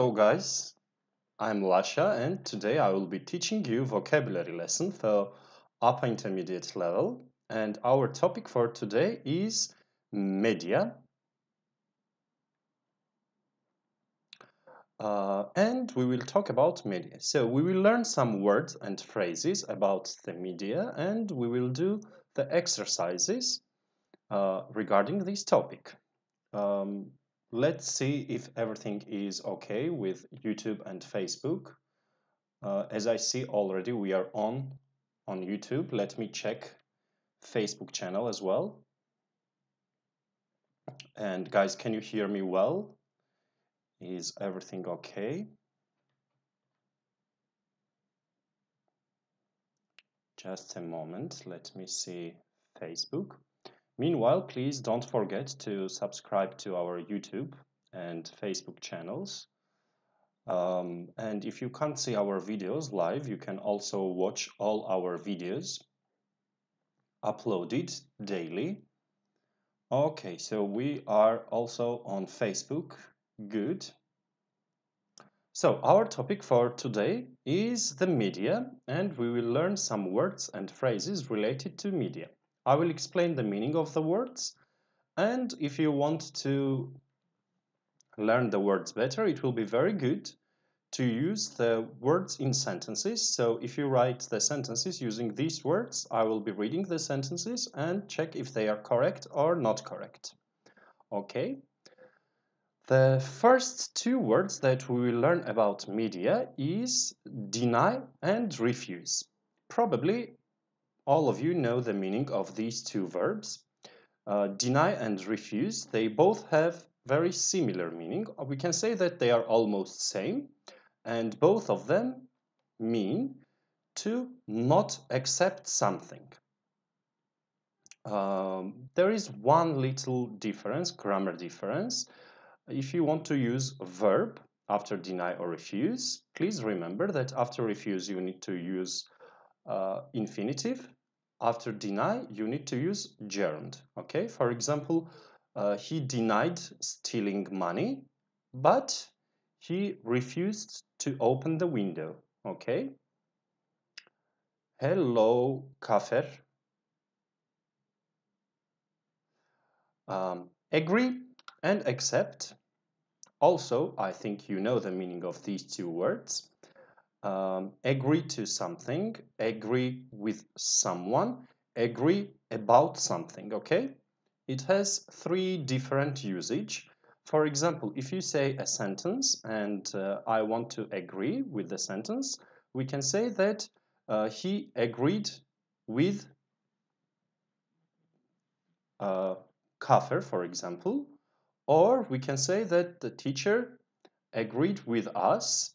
Hello guys, I'm Lasha and today I will be teaching you vocabulary lesson for upper intermediate level, and our topic for today is media. And we will talk about media. So we will learn some words and phrases about the media and we will do the exercises regarding this topic. Let's see if everything is okay with YouTube and Facebook. As I see already, we are on YouTube. Let me check Facebook channel as well. And guys, can you hear me well? Is everything okay? Just a moment. Let me see Facebook. Meanwhile, please don't forget to subscribe to our YouTube and Facebook channels. And if you can't see our videos live, you can also watch all our videos uploaded daily. Okay, so we are also on Facebook. Good. So our topic for today is the media, and we will learn some words and phrases related to media. I will explain the meaning of the words, and if you want to learn the words better, it will be very good to use the words in sentences. So if you write the sentences using these words, I will be reading the sentences and check if they are correct or not correct. Okay. The first two words that we will learn about media is deny and refuse. Probably all of you know the meaning of these two verbs. Deny and refuse, they both have very similar meaning. We can say that they are almost same, and both of them mean to not accept something. There is one little difference, grammar difference. If you want to use a verb after deny or refuse, please remember that after refuse you need to use infinitive. After deny you need to use gerund. Okay, for example, he denied stealing money, but he refused to open the window. Okay. Hello, Kafer. Agree and accept. Also, I think you know the meaning of these two words. Agree to something, agree with someone, agree about something, okay? It has three different usage. For example, if you say a sentence and I want to agree with the sentence, we can say that he agreed with Kafer, for example, or we can say that the teacher agreed with us,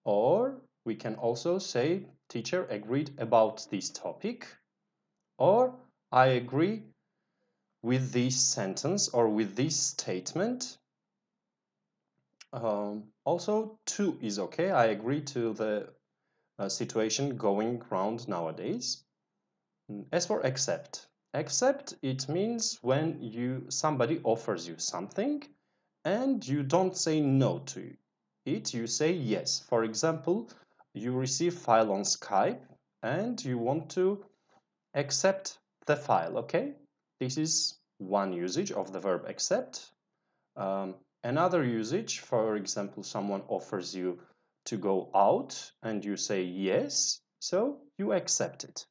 or we can also say teacher agreed about this topic, or I agree with this sentence or with this statement. Also, to is okay. I agree to the situation going around nowadays. As for accept, it means when somebody offers you something and you don't say no to it, you say yes. For example, you receive file on Skype and you want to accept the file, okay? This is one usage of the verb accept. Another usage, for example, someone offers you to go out and you say yes, so you accept it.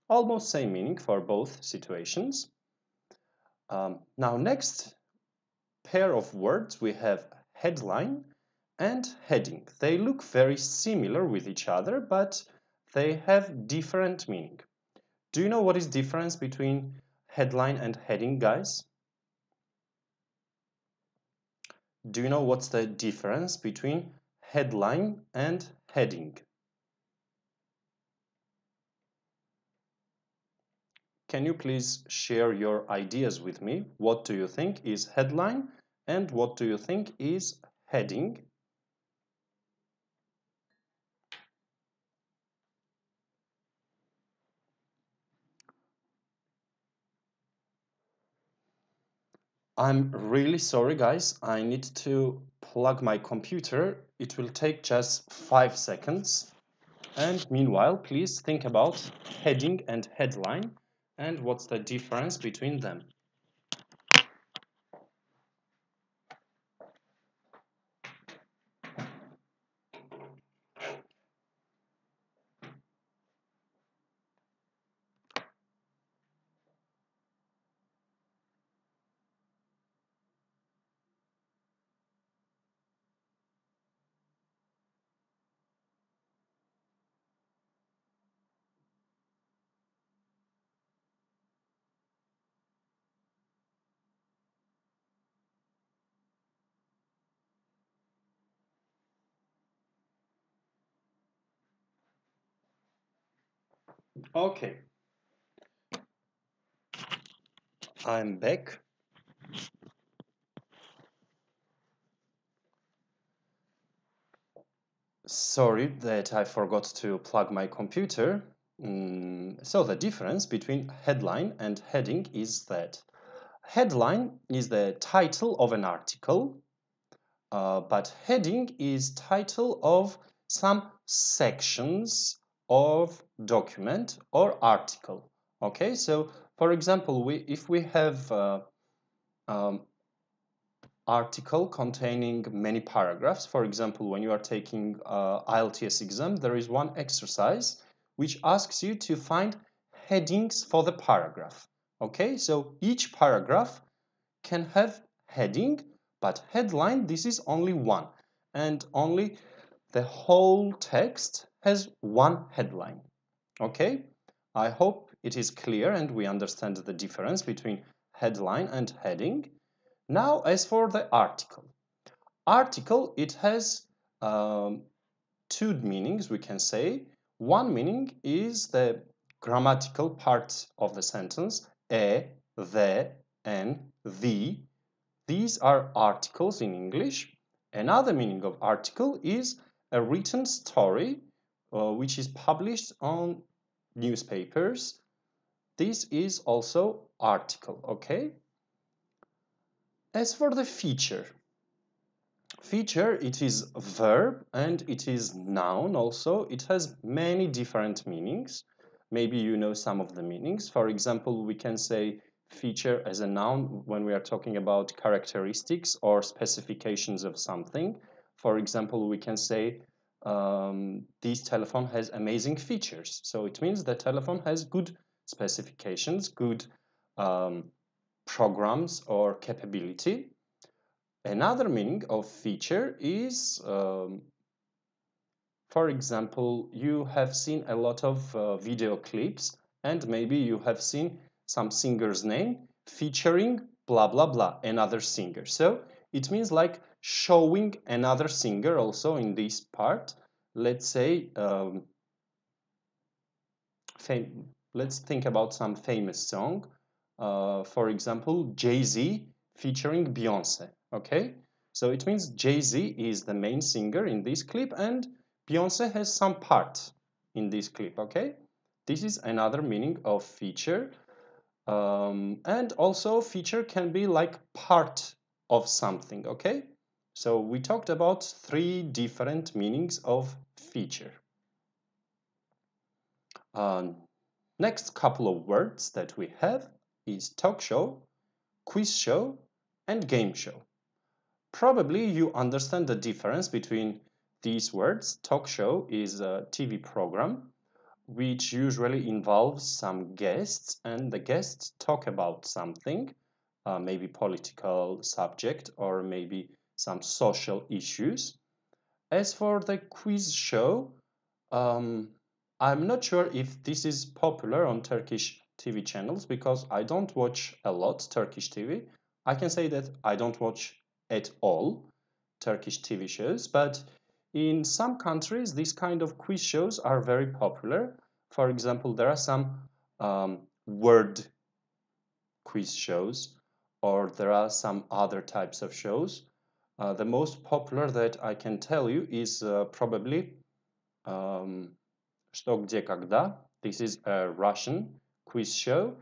Almost same meaning for both situations. Now next pair of words we have headline and heading. They look very similar with each other, but they have different meaning. Do you know what is difference between headline and heading, guys? Do you know what's the difference between headline and heading? Can you please share your ideas with me? What do you think is headline and what do you think is heading? I'm really sorry, guys. I need to plug my computer. It will take just 5 seconds. And meanwhile, please think about heading and headline and what's the difference between them. Okay, I'm back. Sorry that I forgot to plug my computer. So the difference between headline and heading is that headline is the title of an article, but heading is title of some sections of document or article. Okay, so for example, if we have um, article containing many paragraphs. For example, when you are taking IELTS exam, there is one exercise which asks you to find headings for the paragraph. Okay, so each paragraph can have heading, but headline, this is only one. And only the whole text has one headline. Okay, I hope it is clear and we understand the difference between headline and heading. Now, as for the article, it has two meanings, we can say. One meaning is the grammatical part of the sentence, the, and the. These are articles in English. Another meaning of article is a written story which is published on newspapers. This is also article, okay? As for the feature, it is a verb and it is noun also. It has many different meanings. Maybe you know some of the meanings. For example, we can say feature as a noun when we are talking about characteristics or specifications of something. For example, we can say this telephone has amazing features. So it means the telephone has good specifications, good programs or capability. Another meaning of feature is, for example, you have seen a lot of video clips and maybe you have seen some singer's name featuring blah blah blah, another singer. So it means like showing another singer also in this part. Let's say, let's think about some famous song. For example, Jay-Z featuring Beyonce. Okay, so it means Jay-Z is the main singer in this clip and Beyonce has some part in this clip. Okay, this is another meaning of feature. And also feature can be like part of something. Okay, so we talked about three different meanings of feature. Next couple of words that we have is talk show, quiz show, and game show. Probably you understand the difference between these words. Talk show is a TV program which usually involves some guests and the guests talk about something, maybe political subject or maybe some social issues. As for the quiz show, I'm not sure if this is popular on Turkish TV channels because I don't watch a lot Turkish TV. I can say that I don't watch at all Turkish TV shows, but in some countries, these kind of quiz shows are very popular. For example, there are some word quiz shows, or there are some other types of shows. The most popular that I can tell you is probably Что, где, когда. This is a Russian quiz show.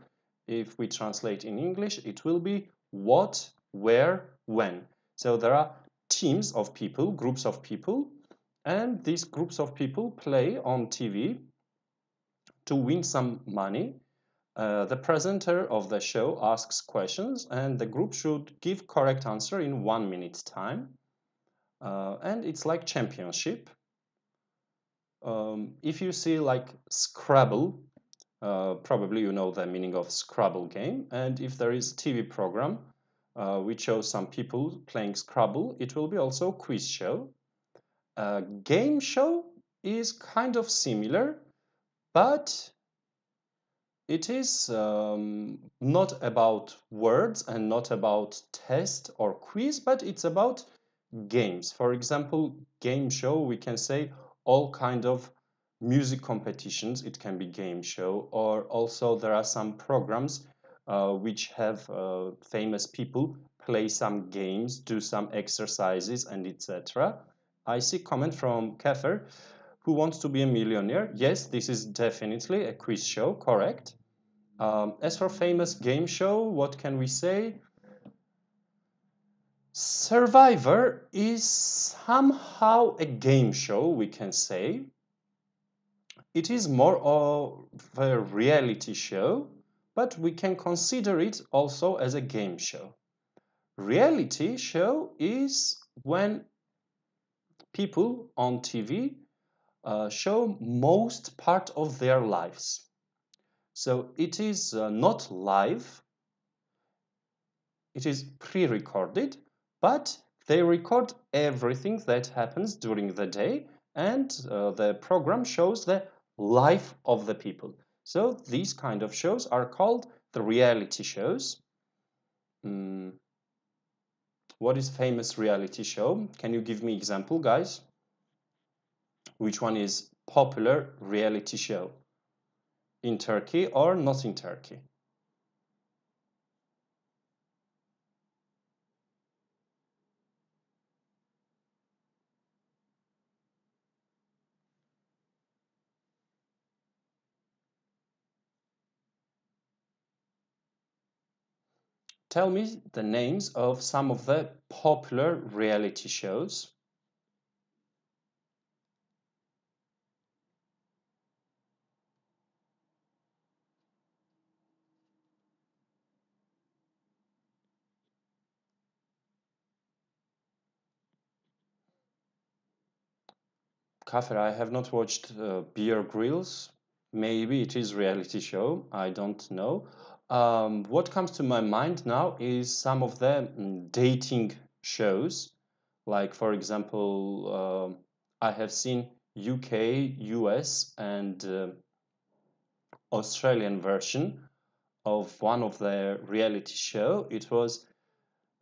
If we translate in English, it will be what, where, when. So there are teams of people, groups of people, and these groups of people play on TV to win some money. The presenter of the show asks questions, and the group should give correct answer in 1 minute's time. And it's like championship. If you see like Scrabble, probably you know the meaning of Scrabble game. And if there is a TV program which shows some people playing Scrabble, it will be also a quiz show. Game show is kind of similar, but it is not about words and not about test or quiz, but it's about games. For example, game show, we can say all kind of music competitions, it can be game show, or also there are some programs which have famous people play some games, do some exercises, and etc. I see comment from Kefir, who wants to be a millionaire. Yes, this is definitely a quiz show, correct. As for famous game show, what can we say? Survivor is somehow a game show, we can say. It is more of a reality show, but we can consider it also as a game show. Reality show is when people on TV show most part of their lives. So it is not live, it is pre-recorded, but they record everything that happens during the day, and the program shows the life of the people. So these kind of shows are called the reality shows. What is famous reality show? Can you give me example, guys? Which one is popular reality show in Turkey or not in Turkey? Tell me the names of some of the popular reality shows. Kafir, I have not watched Beer Grylls. Maybe it is reality show. I don't know. What comes to my mind now is some of the dating shows. Like, for example, I have seen UK, US, and Australian version of one of the reality show. It was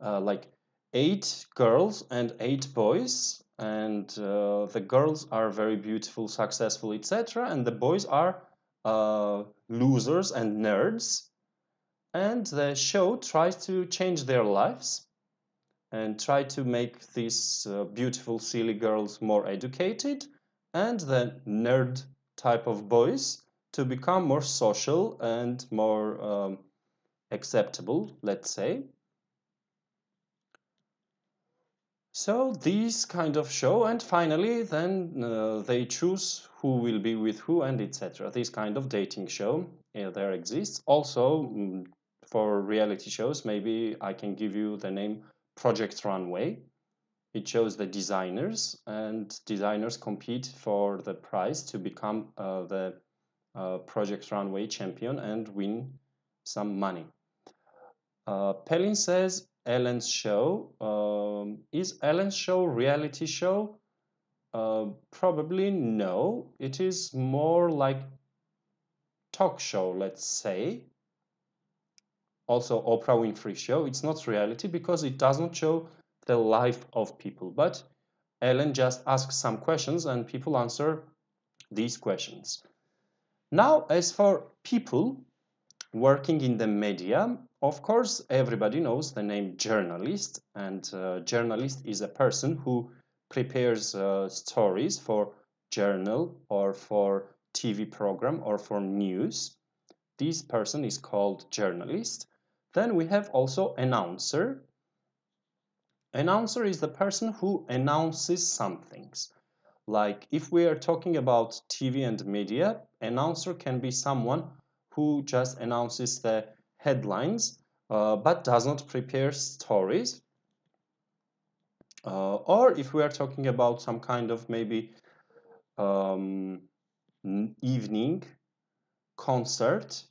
like 8 girls and 8 boys, and the girls are very beautiful, successful, etc., and the boys are losers and nerds, and the show tries to change their lives and try to make these beautiful, silly girls more educated, and the nerd type of boys to become more social and more acceptable, let's say. So these kind of show, and finally then they choose who will be with who and etc. This kind of dating show there exists. Also for reality shows, maybe I can give you the name Project Runway. It shows the designers, and designers compete for the prize to become the Project Runway champion and win some money. Pelin says Ellen's show. Is Ellen's show reality show? Probably no. It is more like talk show, let's say. Also Oprah Winfrey show. It's not reality because it doesn't show the life of people. But Ellen just asks some questions and people answer these questions. Now, as for people working in the media, of course, everybody knows the name journalist, and journalist is a person who prepares stories for journal or for TV program or for news. This person is called journalist. Then we have also announcer. Announcer is the person who announces some things. Like if we are talking about TV and media, announcer can be someone who just announces the headlines but does not prepare stories. Or if we are talking about some kind of maybe evening concert,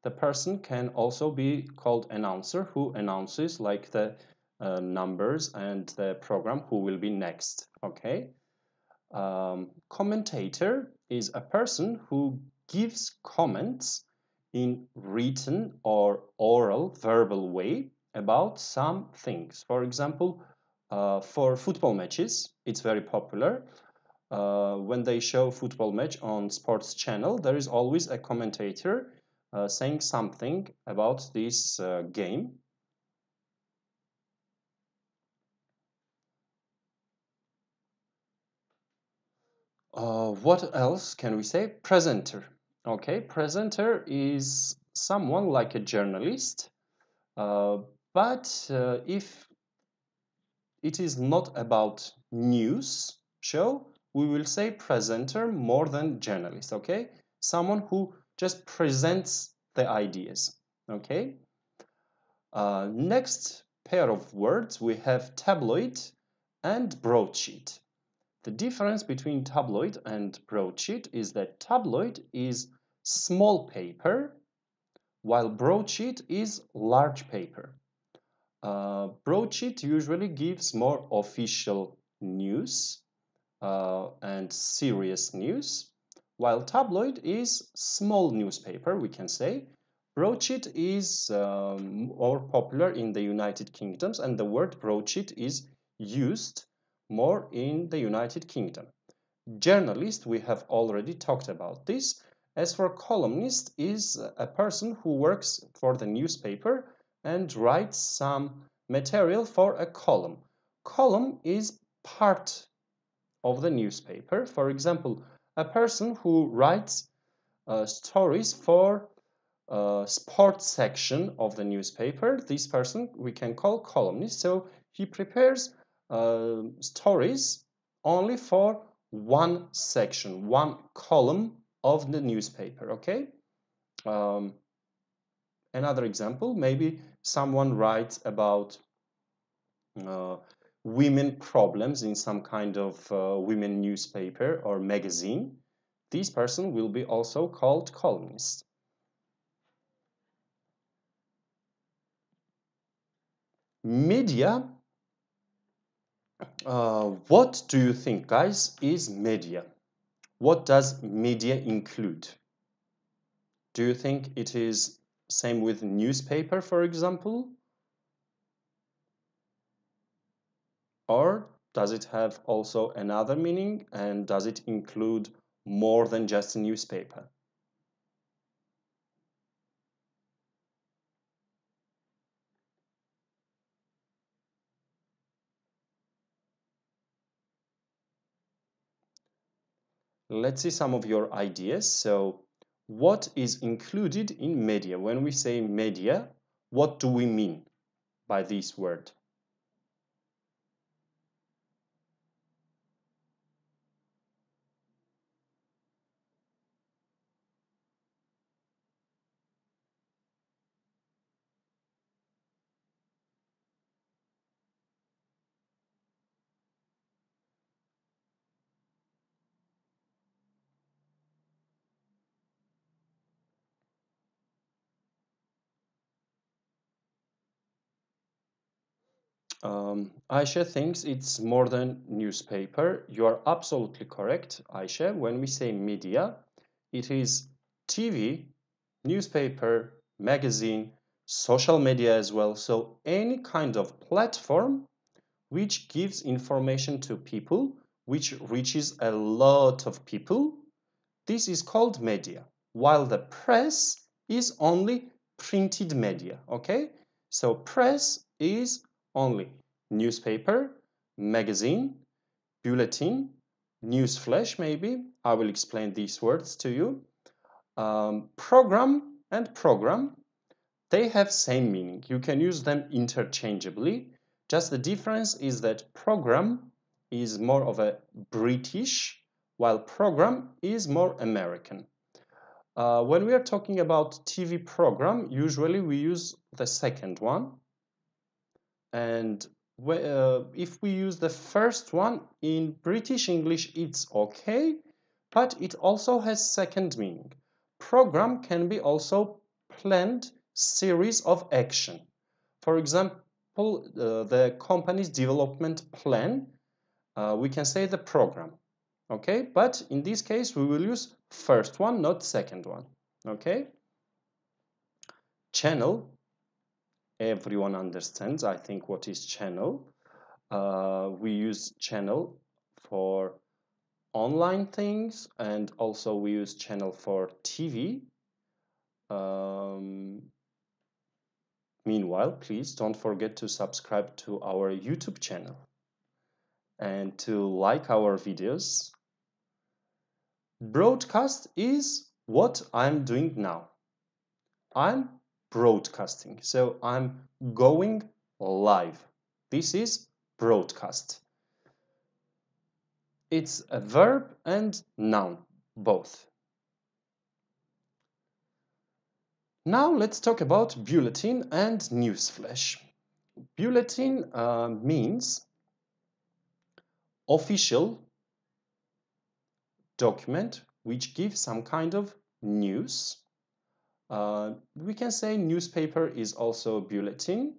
the person can also be called announcer who announces like the numbers and the program who will be next. Okay. Commentator is a person who gives comments in written or oral verbal way about some things. For example, for football matches, it's very popular. When they show football match on sports channel, there is always a commentator saying something about this game. What else can we say? Presenter. Okay, presenter is someone like a journalist, but if it is not about news show, we will say presenter more than journalist. Okay, someone who just presents the ideas. Okay. Next pair of words we have tabloid and broadsheet. The difference between tabloid and broadsheet is that tabloid is small paper while broadsheet is large paper. Broadsheet usually gives more official news and serious news, while tabloid is small newspaper, we can say. Broadsheet is more popular in the United Kingdoms, and the word broadsheet is used more in the United Kingdom. Journalist, we have already talked about this. As for columnist, is a person who works for the newspaper and writes some material for a column. Column is part of the newspaper. For example, a person who writes stories for sports section of the newspaper, this person we can call columnist. So he prepares stories only for one section, one column of the newspaper. Okay. Another example, maybe someone writes about women problems in some kind of women newspaper or magazine. This person will be also called columnist. Media. What do you think, guys, is media? What does media include? Do you think it is same with newspaper, for example? Or does it have also another meaning, and does it include more than just a newspaper? Let's see some of your ideas. So, what is included in media? When we say media, what do we mean by this word? Aisha thinks it's more than newspaper. You are absolutely correct, Aisha. When we say media, it is TV, newspaper, magazine, social media as well. So any kind of platform which gives information to people, which reaches a lot of people, this is called media. While the press is only printed media, okay? So press is only newspaper, magazine, bulletin, news flash maybe. I will explain these words to you. Program and program, they have same meaning. You can use them interchangeably. Just the difference is that program is more of a British, while program is more American. When we are talking about TV program, usually we use the second one. And if we use the first one in British English, it's okay, but it also has second meaning. Program can be also planned series of action. For example, the company's development plan, we can say the program. Okay, but in this case, we will use first one, not second one. Okay. Channel. Everyone understands, I think, what is channel. We use channel for online things, and also we use channel for TV. Meanwhile, please don't forget to subscribe to our YouTube channel and to like our videos. Broadcast is what I'm doing now. I'm broadcasting, so I'm going live. This is broadcast. It's a verb and noun, both. Now let's talk about bulletin and newsflash. Bulletin means official document which gives some kind of news. We can say newspaper is also a bulletin,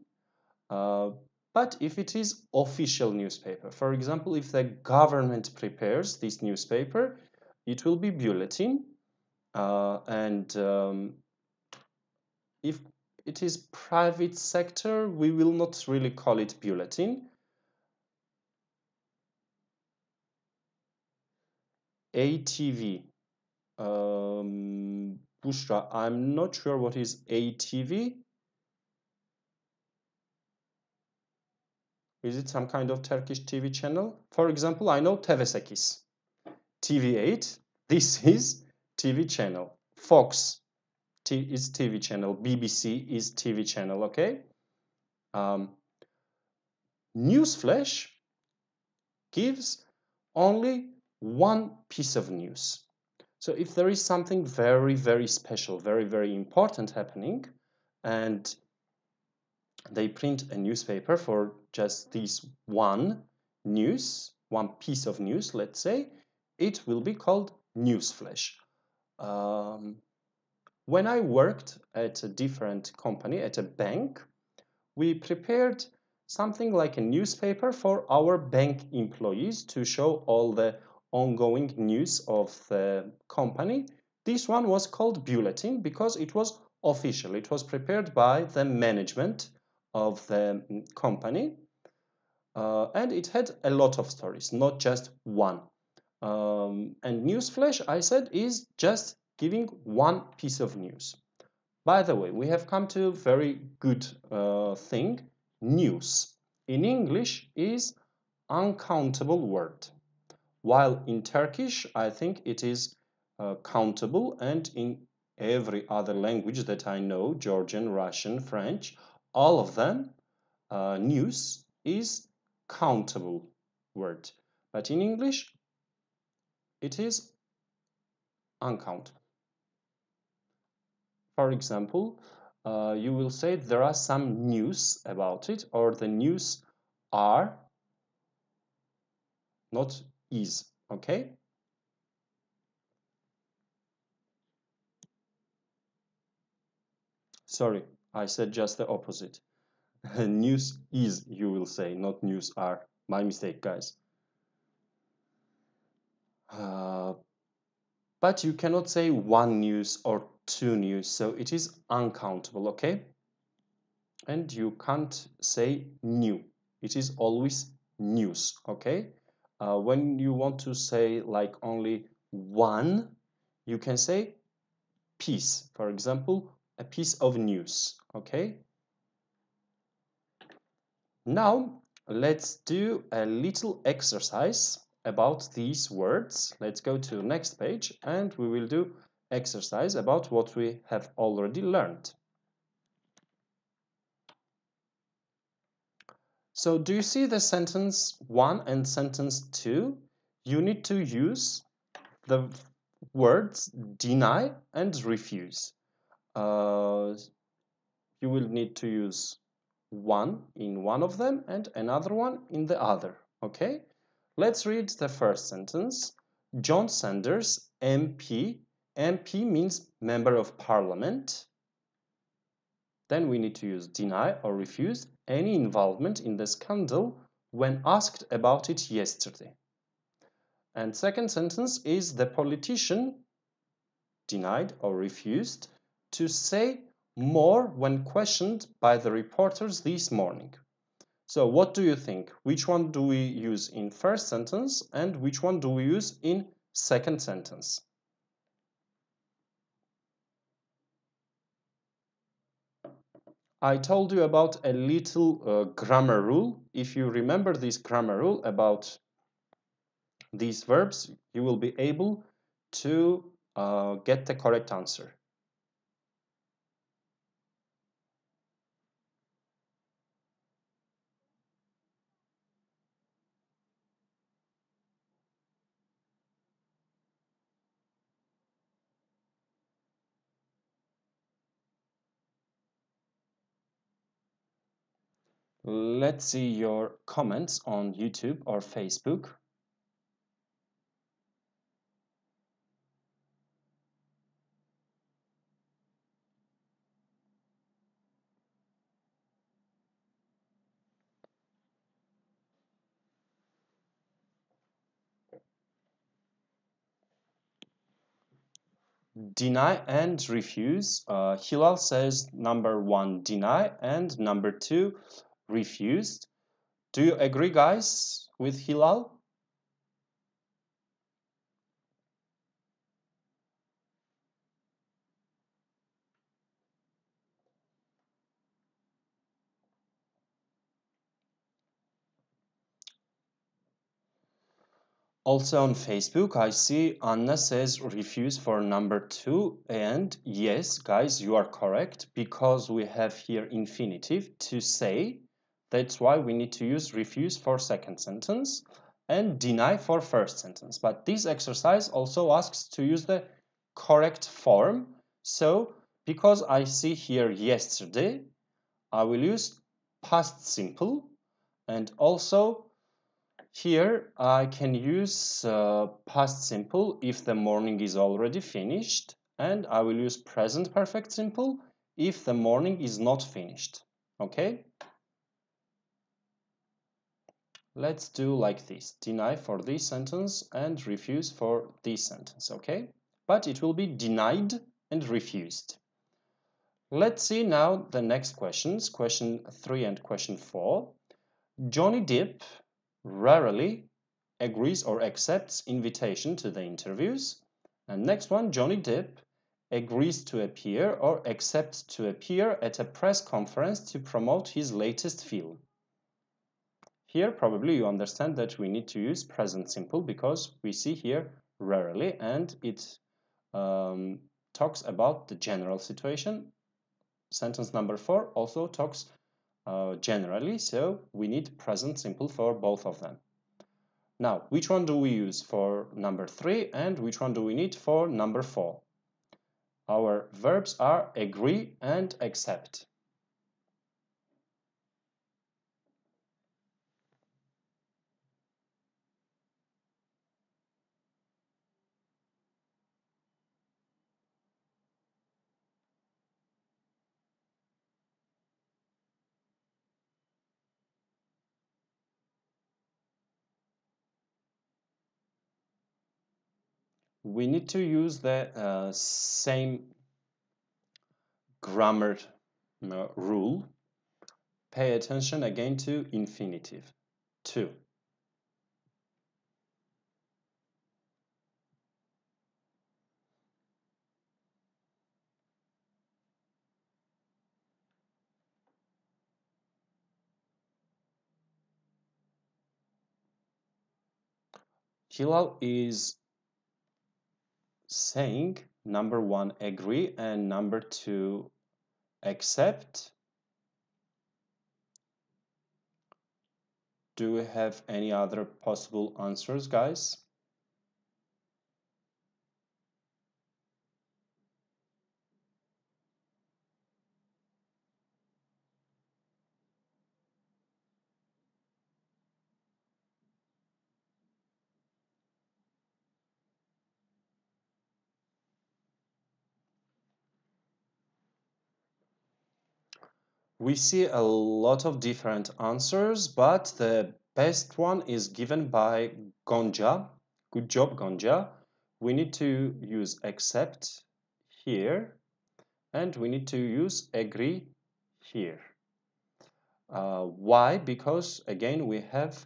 but if it is official newspaper, for example, if the government prepares this newspaper, it will be bulletin, if it is private sector, we will not really call it bulletin. ATV. Bushra, I'm not sure what is ATV. Is it some kind of Turkish TV channel? For example, I know TV8. TV8, this is TV channel. Fox is TV channel. BBC is TV channel, okay? Newsflash gives only one piece of news. So if there is something very, very special, very, very important happening, and they print a newspaper for just this one news, one piece of news, let's say, it will be called newsflash. When I worked at a different company, at a bank, we prepared something like a newspaper for our bank employees to show all the ongoing news of the company. This one was called bulletin because it was official. It was prepared by the management of the company, and it had a lot of stories, not just one. And newsflash, I said, is just giving one piece of news. By the way, we have come to a very good thing. News in English is uncountable word, while in Turkish I think it is countable, and in every other language that I know, Georgian, Russian, French, all of them, news is countable word, but in English it is uncountable. For example, you will say there are some news about it, or the news are, not is, okay? Sorry, I said just the opposite. News is, you will say, not news are. My mistake, guys. But you cannot say one news or two news, so it is uncountable, okay? And you can't say new. It is always news, okay? When you want to say like only one, you can say piece. For example, a piece of news, okay? Now, let's do a little exercise about these words. Let's go to the next page and we will do exercise about what we have already learned. So do you see the sentence 1 and sentence 2? You need to use the words deny and refuse. You will need to use one in one of them and another one in the other, okay? Let's read the first sentence. John Sanders, MP. MP means Member of Parliament. Then we need to use deny or refuse any involvement in the scandal when asked about it yesterday. And second sentence is the politician denied or refused to say more when questioned by the reporters this morning. So what do you think? Which one do we use in first sentence and which one do we use in second sentence? I told you about a little grammar rule. If you remember this grammar rule about these verbs, you will be able to get the correct answer. Let's see your comments on YouTube or Facebook. Deny and refuse. Hilal says number 1 deny and number 2 refused. Do you agree, guys, with Hilal? Also on Facebook, I see Anna says refuse for number 2. And yes, guys, you are correct because we have here infinitive to say. That's why we need to use refuse for second sentence and deny for first sentence. But this exercise also asks to use the correct form. So because I see here yesterday, I will use past simple, and also here I can use past simple if the morning is already finished, and I will use present perfect simple if the morning is not finished. Okay? Let's do like this. Deny for this sentence and refuse for this sentence, okay? But it will be denied and refused. Let's see now the next questions, question 3 and question 4. Johnny Depp rarely agrees or accepts invitation to the interviews. And next one, Johnny Depp agrees to appear or accepts to appear at a press conference to promote his latest film. Here probably you understand that we need to use present simple because we see here rarely and it talks about the general situation. Sentence number 4 also talks generally, so we need present simple for both of them. Now, which one do we use for number 3 and which one do we need for number 4? Our verbs are agree and accept. We need to use the same grammar rule. Pay attention again to infinitive. To. Hilal is saying number 1 agree and number 2 accept. Do we have any other possible answers, guys? We see a lot of different answers, but the best one is given by Gonja. Good job, Gonja. We need to use accept here, and we need to use agree here. Why? Because again we have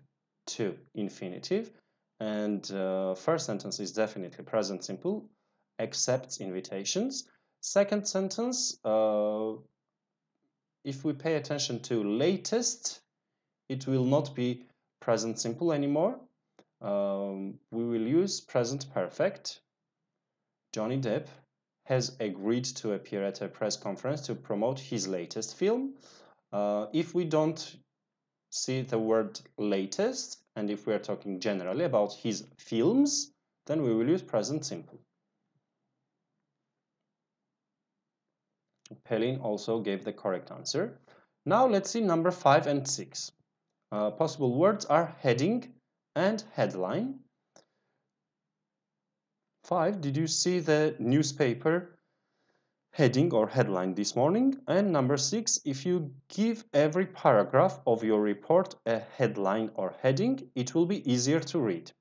to infinitive, and first sentence is definitely present simple, accepts invitations. Second sentence, if we pay attention to latest, it will not be present simple anymore. We will use present perfect. Johnny Depp has agreed to appear at a press conference to promote his latest film. If we don't see the word latest, and if we are talking generally about his films, then we will use present simple. Pelin also gave the correct answer. Now let's see number 5 and 6. Possible words are heading and headline. 5, did you see the newspaper heading or headline this morning? And number 6, if you give every paragraph of your report a headline or heading, it will be easier to read.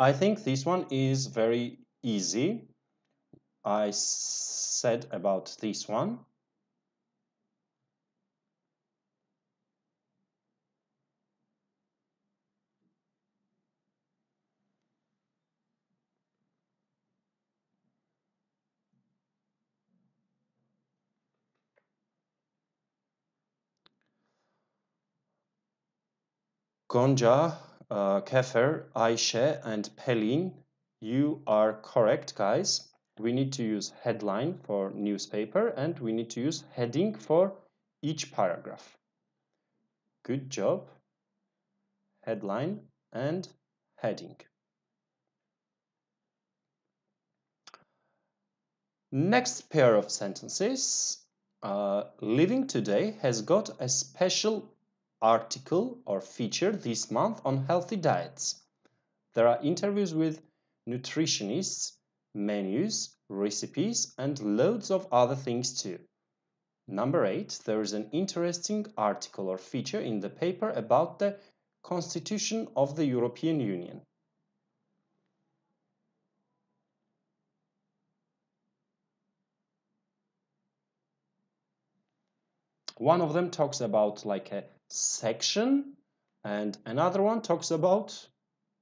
I think this one is very easy. I said about this one. Gonca, Kefer, Ayşe, and Pelin, you are correct, guys. We need to use headline for newspaper, and we need to use heading for each paragraph. Good job. Headline and heading. Next pair of sentences. Living Today has got a special article or feature this month on healthy diets. There are interviews with nutritionists, menus, recipes, and loads of other things too. Number 8, there is an interesting article or feature in the paper about the Constitution of the European Union. One of them talks about like a section, and another one talks about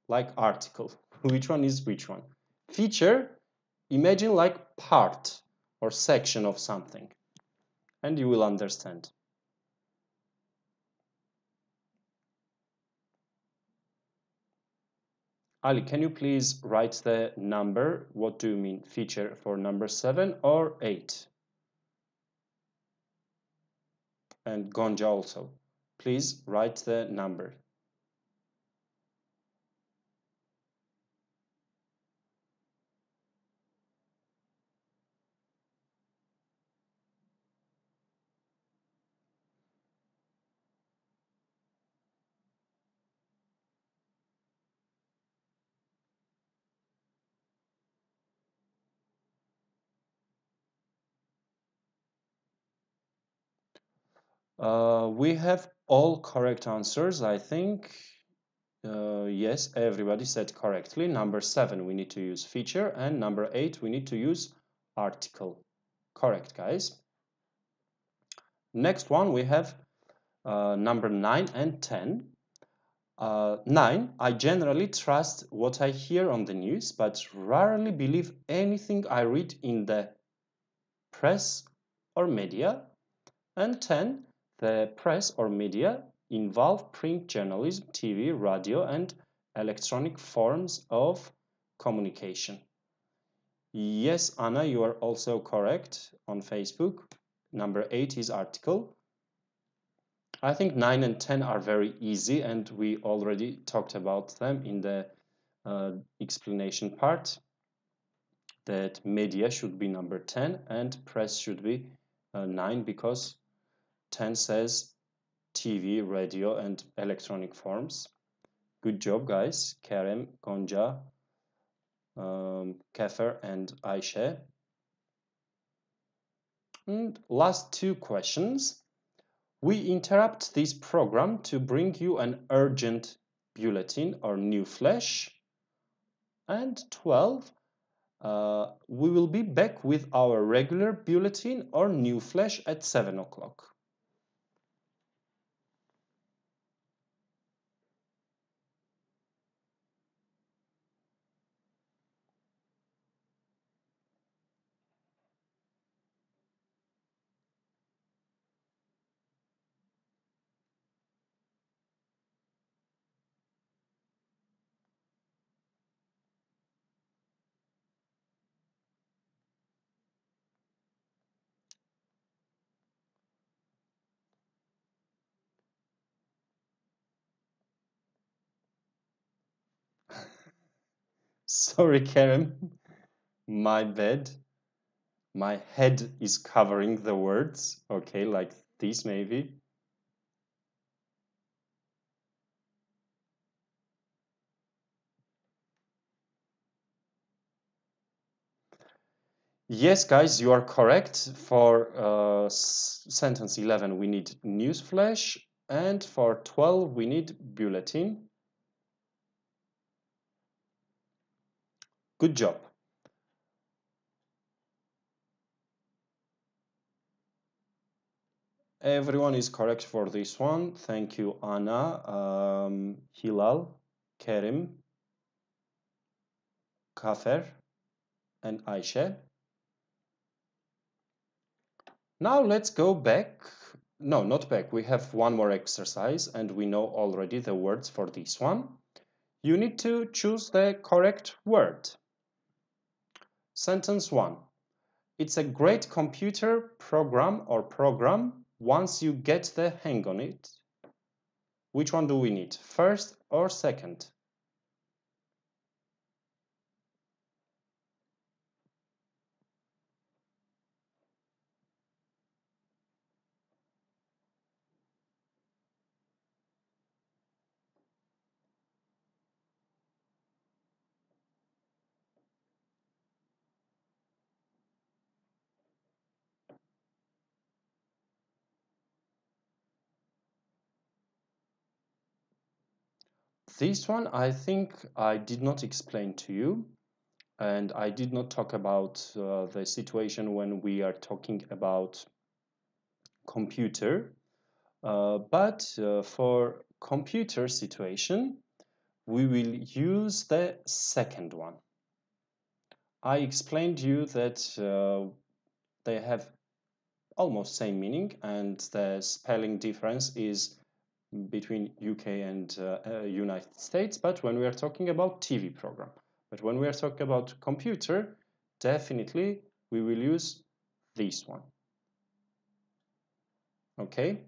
like article. Which one is which one? Feature, imagine like part or section of something, and you will understand. Ali, can you please write the number? What do you mean feature for number 7 or 8? And Gonja also. Please write the number. We have all correct answers, I think. Yes, everybody said correctly. Number 7, we need to use feature, and number 8, we need to use article. Correct, guys. Next one, we have number 9 and 10. 9, I generally trust what I hear on the news, but rarely believe anything I read in the press or media. And 10, the press or media involve print journalism, TV, radio, and electronic forms of communication. Yes, Anna, you are also correct on Facebook. Number 8 is article. I think 9 and 10 are very easy, and we already talked about them in the explanation part, that media should be number 10 and press should be 9, because 10 says TV, radio, and electronic forms. Good job, guys. Kerem, Gonca, Kefer, and Ayşe. And last two questions. We interrupt this program to bring you an urgent bulletin or new flash. And 12, we will be back with our regular bulletin or new flash at 7 o'clock. Sorry, Kerem. My bad. My head is covering the words. Okay, like this maybe. Yes, guys, you are correct. For sentence 11, we need newsflash, and for 12, we need bulletin. Good job. Everyone is correct for this one. Thank you, Anna, Hilal, Kerim, Kafer, and Ayşe. Now let's go back. No, not back. We have one more exercise, and we know already the words for this one. You need to choose the correct word. Sentence 1. It's a great computer program or program once you get the hang on it. Which one do we need? First or second? This one I think I did not explain to you, and I did not talk about the situation when we are talking about computer. But for computer situation, we will use the second one. I explained you that they have almost same meaning, and the spelling difference is between UK and United States, but when we are talking about TV program. But when we are talking about computer, definitely we will use this one. Okay?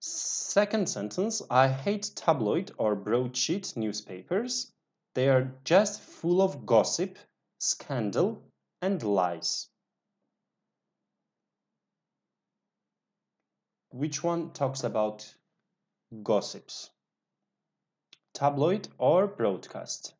Second sentence, I hate tabloid or broadsheet newspapers. They are just full of gossip, scandal, and lies. Which one talks about gossips? Tabloid or broadcast?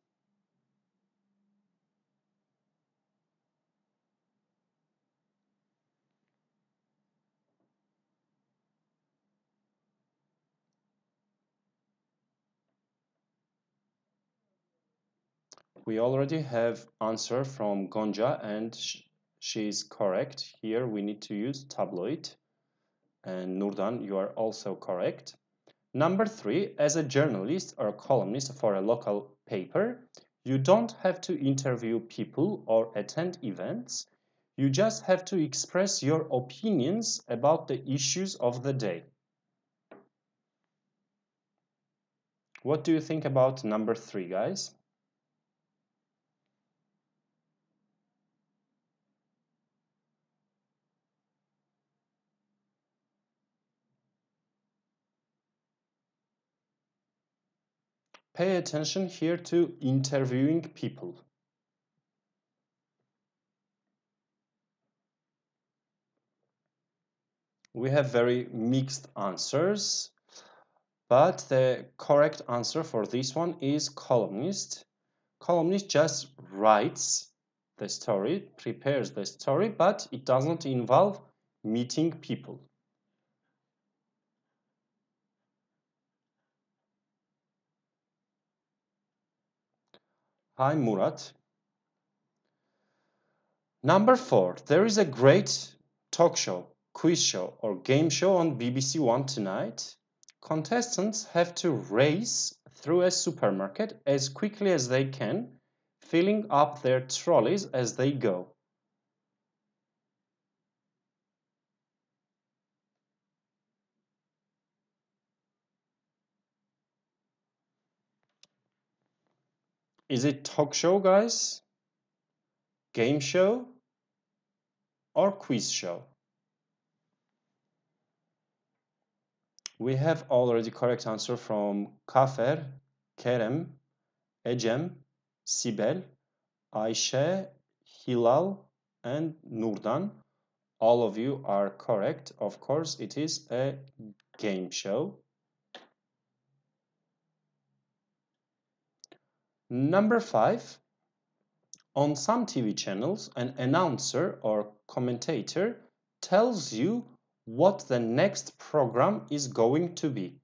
We already have answer from Gonja, and she is correct. Here we need to use tabloid. And Nurdan, you are also correct. Number 3, as a journalist or columnist for a local paper, you don't have to interview people or attend events. You just have to express your opinions about the issues of the day. What do you think about number 3, guys? pay attention here to interviewing people. We have very mixed answers, but the correct answer for this one is columnist. Columnist just writes the story, prepares the story, but it doesn't involve meeting people. Hi Murat. Number 4, there is a great talk show, quiz show, or game show on BBC One tonight. Contestants have to race through a supermarket as quickly as they can, filling up their trolleys as they go. Is it talk show, guys? Game show? Or quiz show? We have already correct answer from Kafer, Kerem, Ecem, Sibel, Ayşe, Hilal, and Nurdan. All of you are correct. Of course, it is a game show. Number 5. On some TV channels, an announcer or commentator tells you what the next program is going to be.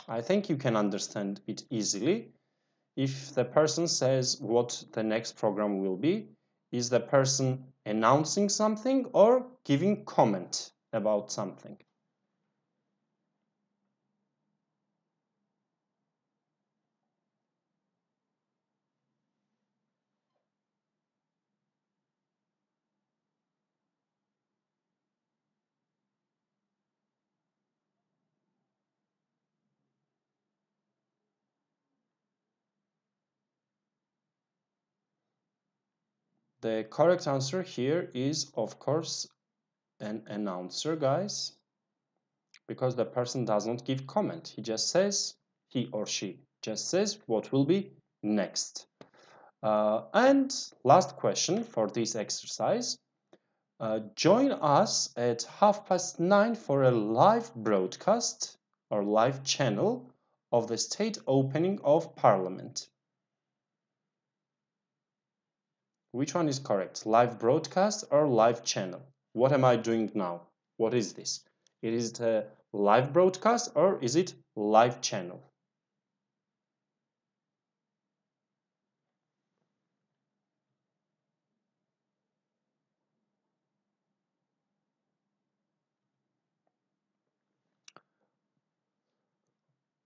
I think you can understand it easily. If the person says what the next program will be, is the person announcing something or giving comment about something? The correct answer here is, of course, an announcer, guys, because the person doesn't give comment. He just says, he or she just says what will be next. And last question for this exercise. Join us at 9:30 for a live broadcast or live channel of the state opening of Parliament. Which one is correct? Live broadcast or live channel? What am I doing now? What is this? It is the live broadcast or is it live channel?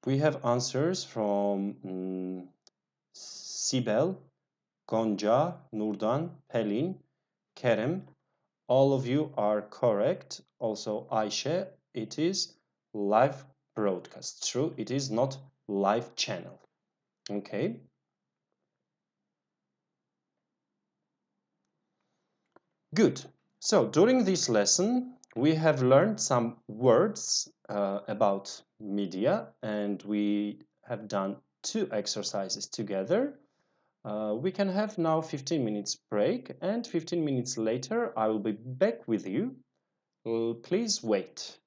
We have answers from Sibel, Gonca, Nurdan, Pelin, Kerem. All of you are correct. Also Ayşe, it is live broadcast. True, it is not live channel. Okay. Good. So during this lesson, we have learned some words about media, and we have done 2 exercises together. We can have now 15 minutes break, and 15 minutes later I will be back with you. Please wait.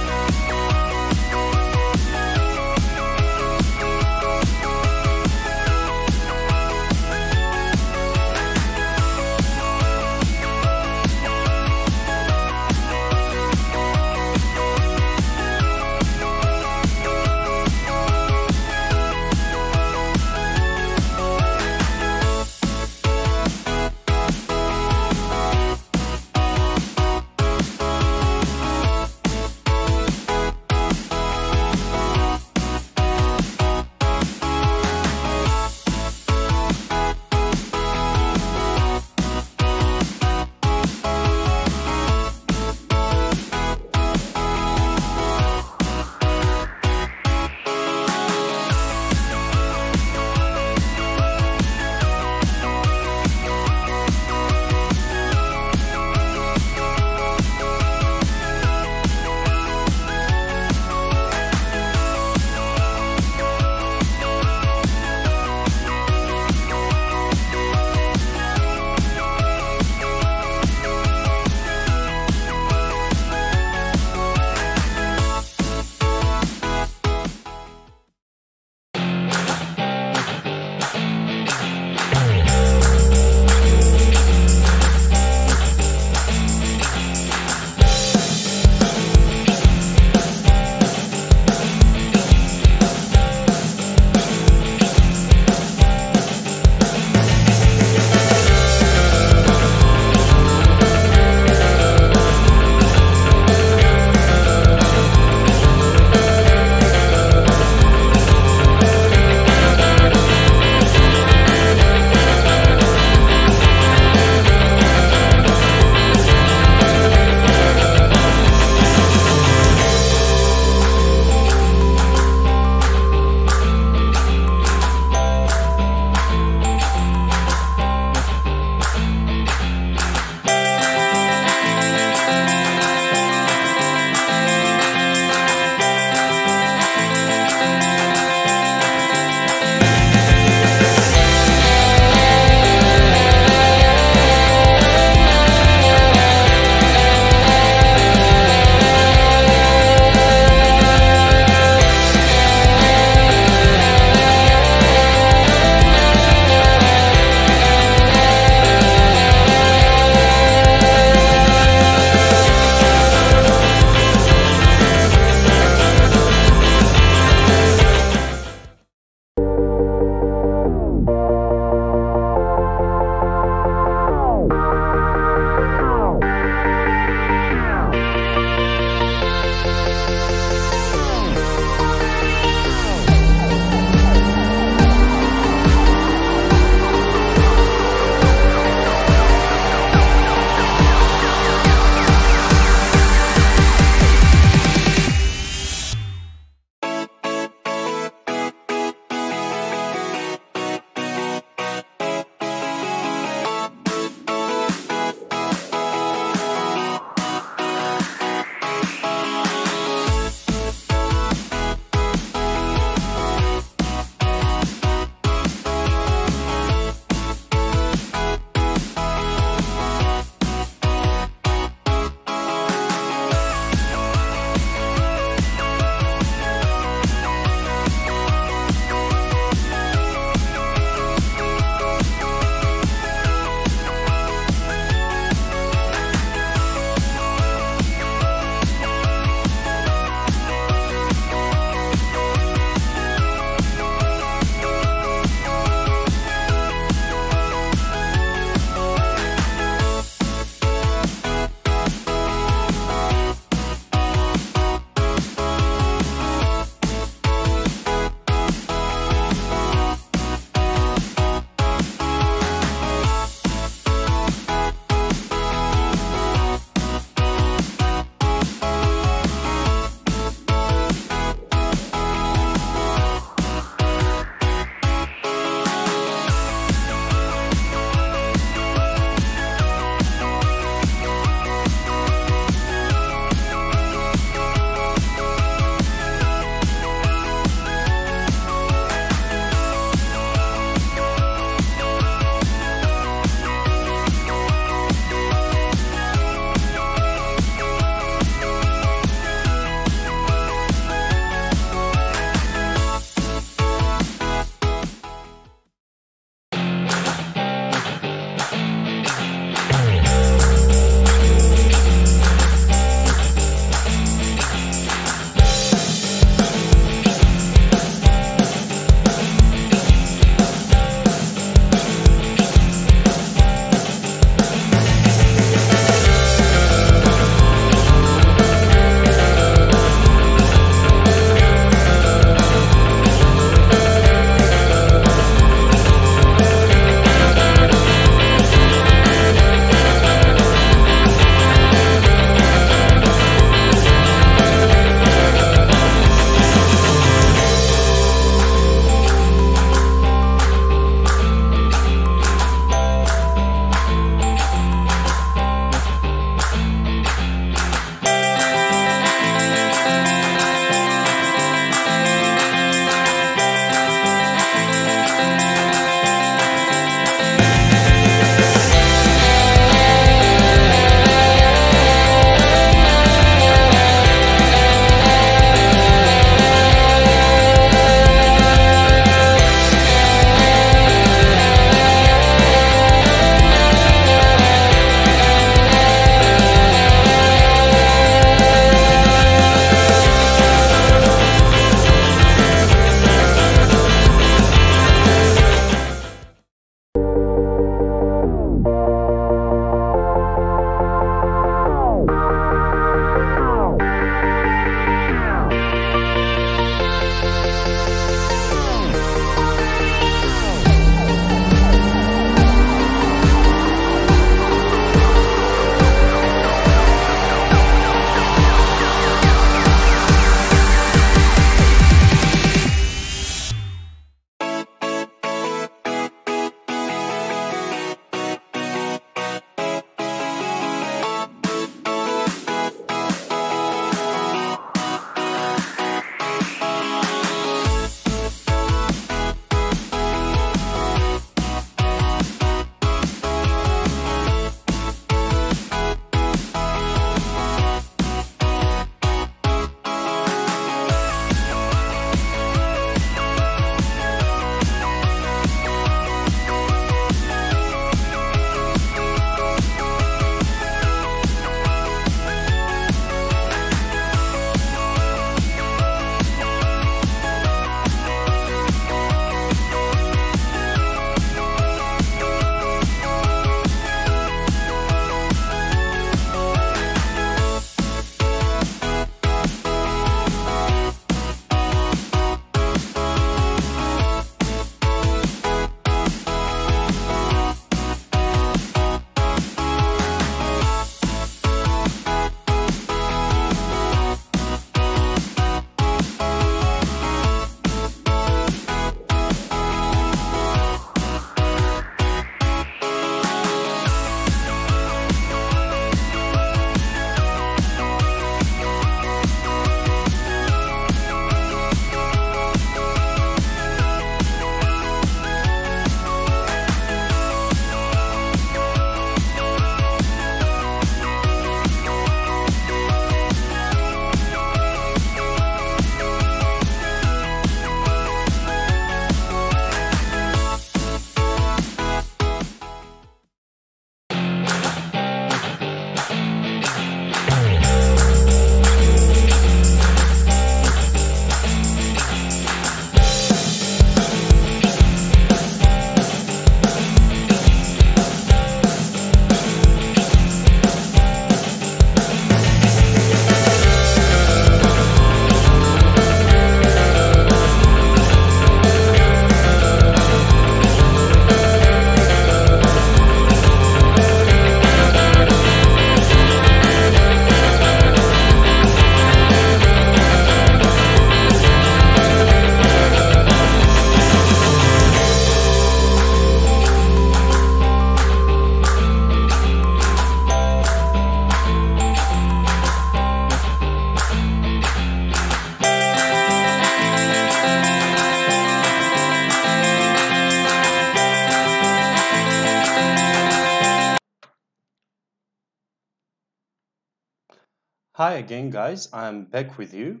Hi again, guys. I'm back with you,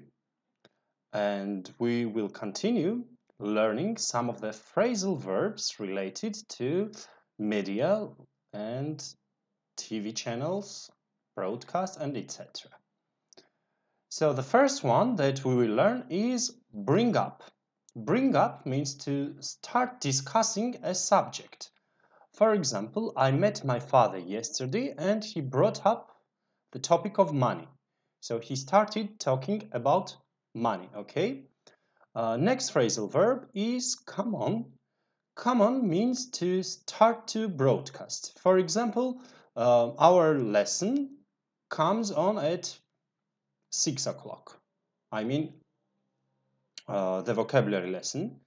and we will continue learning some of the phrasal verbs related to media and TV channels, broadcast, and etc. So, the first one that we will learn is bring up. Bring up means to start discussing a subject. For example, I met my father yesterday and he brought up the topic of money. So he started talking about money, okay? Next phrasal verb is come on. Come on means to start to broadcast. For example, our lesson comes on at 6 o'clock. I mean, the vocabulary lesson.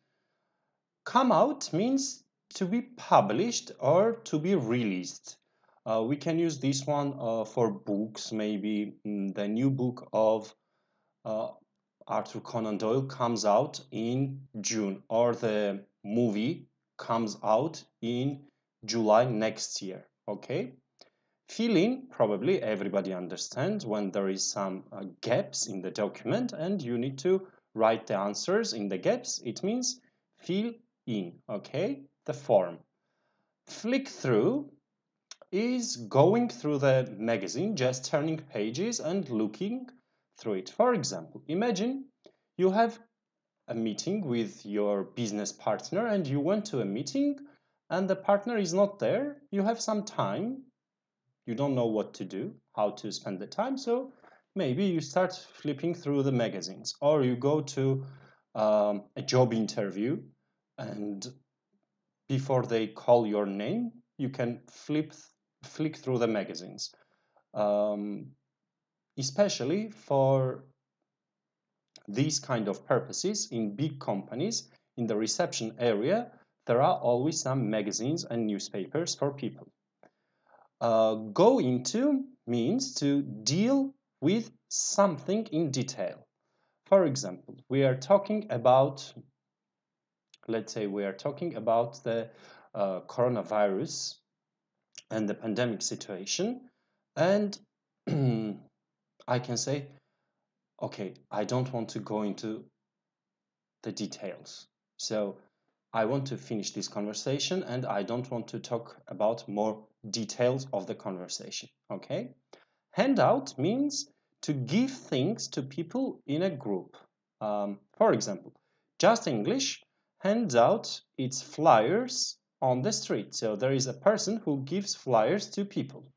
Come out means to be published or to be released. We can use this one for books, maybe the new book of uh, Arthur Conan Doyle comes out in June, or the movie comes out in July next year. Okay? Fill in, probably everybody understands when there is some gaps in the document and you need to write the answers in the gaps. It means fill in, okay? The form. Flick through is going through the magazine, just turning pages and looking through it. For example, imagine you have a meeting with your business partner and you went to a meeting and the partner is not there. You have some time. You don't know what to do, how to spend the time. So maybe you start flipping through the magazines, or you go to a job interview and before they call your name, you can flick through the magazines. Um, Especially for these kind of purposes in big companies, in the reception area, there are always some magazines and newspapers for people. Go into means to deal with something in detail. For example, we are talking about, let's say we are talking about the coronavirus and the pandemic situation, and I can say, okay, I don't want to go into the details. So I want to finish this conversation and I don't want to talk about more details of the conversation, okay? Handout means to give things to people in a group. For example, Justenglish hands out its flyers on the street. So there is a person who gives flyers to people.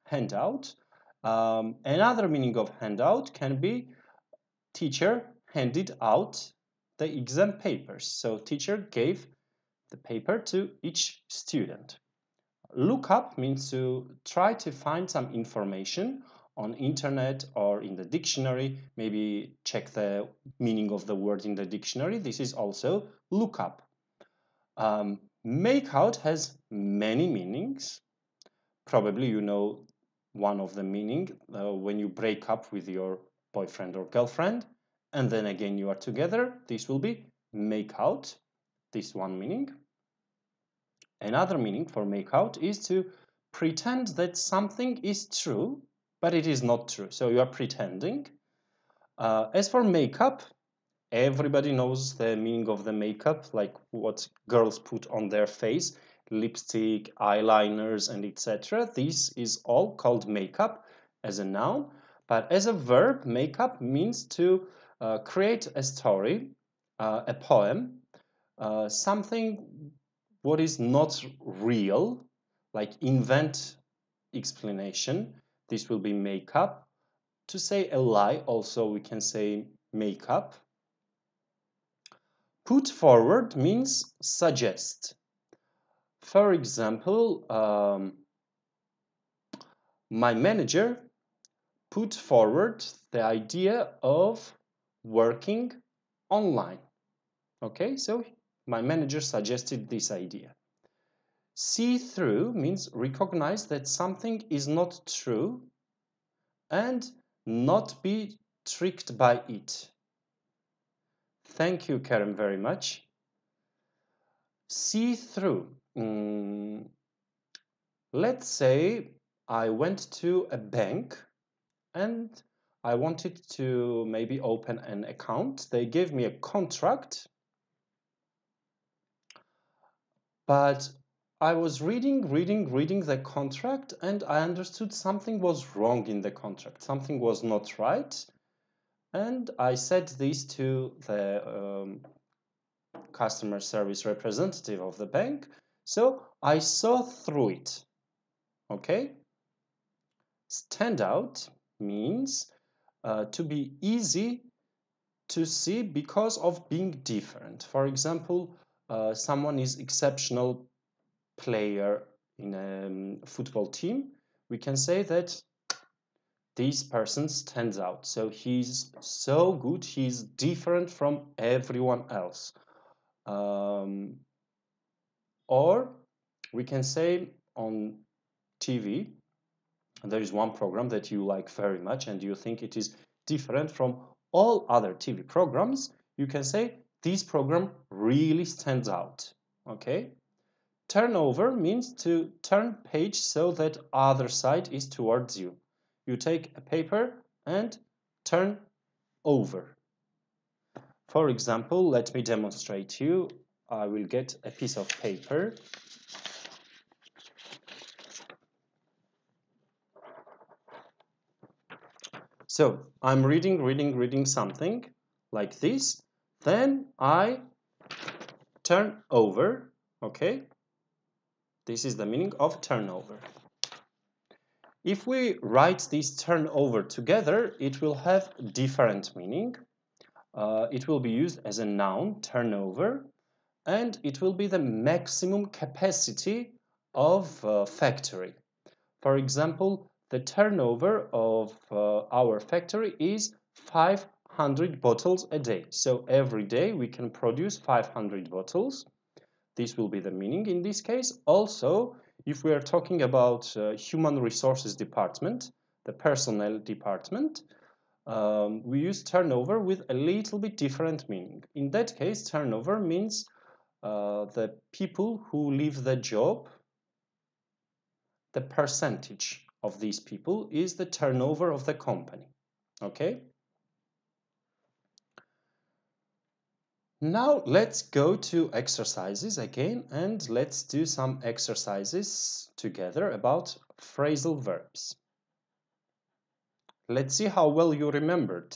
Handout. Another meaning of handout can be teacher handed out the exam papers. So teacher gave the paper to each student. Look up means to try to find some information on internet or in the dictionary, maybe check the meaning of the word in the dictionary. This is also look up. Make out has many meanings. Probably you know one of the meaning when you break up with your boyfriend or girlfriend and then again you are together. This will be make out, this one meaning. Another meaning for make out is to pretend that something is true, but it is not true. So you are pretending. As for makeup, everybody knows the meaning of the makeup, like what girls put on their face, lipstick, eyeliners, and etc. This is all called makeup as a noun. But as a verb, makeup means to create a story, a poem, something what is not real, like invent explanation. This will be make up. To say a lie, also we can say make up. Put forward means suggest. For example, my manager put forward the idea of working online. Okay, so my manager suggested this idea. See through means recognize that something is not true and not be tricked by it. Thank you, Karen, very much. See through. Let's say I went to a bank and I wanted to maybe open an account. They gave me a contract, but I was reading the contract, and I understood something was wrong in the contract. Something was not right. And I said this to the customer service representative of the bank. So I saw through it. Okay? Stand out means to be easy to see because of being different. For example, someone is exceptional player in a football team. We can say that this person stands out. So he's so good, he's different from everyone else. Or we can say on TV, there is one program that you like very much and you think it is different from all other TV programs. You can say this program really stands out. Okay? Turn over means to turn page so that other side is towards you. You take a paper and turn over. For example, let me demonstrate you. I will get a piece of paper. So I'm reading something like this. Then I turn over. Okay? This is the meaning of turnover. If we write this turnover together, it will have different meaning. It will be used as a noun, turnover, and it will be the maximum capacity of a factory. For example, the turnover of our factory is 500 bottles a day. So every day we can produce 500 bottles. This will be the meaning in this case. Also, if we are talking about human resources department, the personnel department, we use turnover with a little bit different meaning. In that case, turnover means the people who leave the job, the percentage of these people is the turnover of the company. Okay? Now let's go to exercises again and let's do some exercises together about phrasal verbs. Let's see how well you remembered.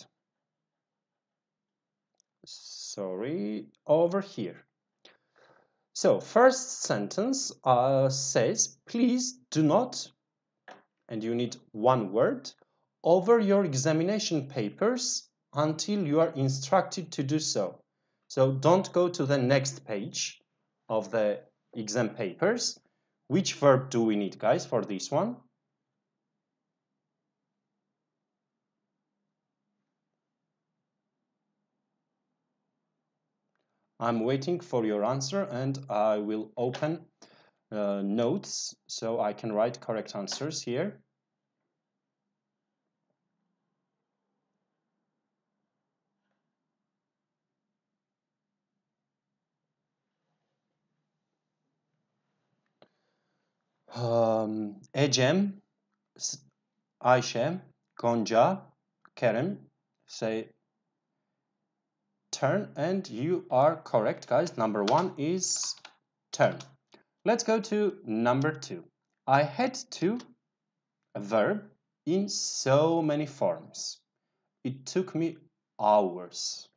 Sorry, over here. So, first sentence says, please do not, and you need one word, over your examination papers until you are instructed to do so. So, don't go to the next page of the exam papers. Which verb do we need, guys, for this one? I'm waiting for your answer and I will open notes so I can write correct answers here. Ecem, Ayşe, Gonca, Kerem say turn, and you are correct, guys. Number one is turn. Let's go to number two. I had to, a verb in so many forms. It took me hours.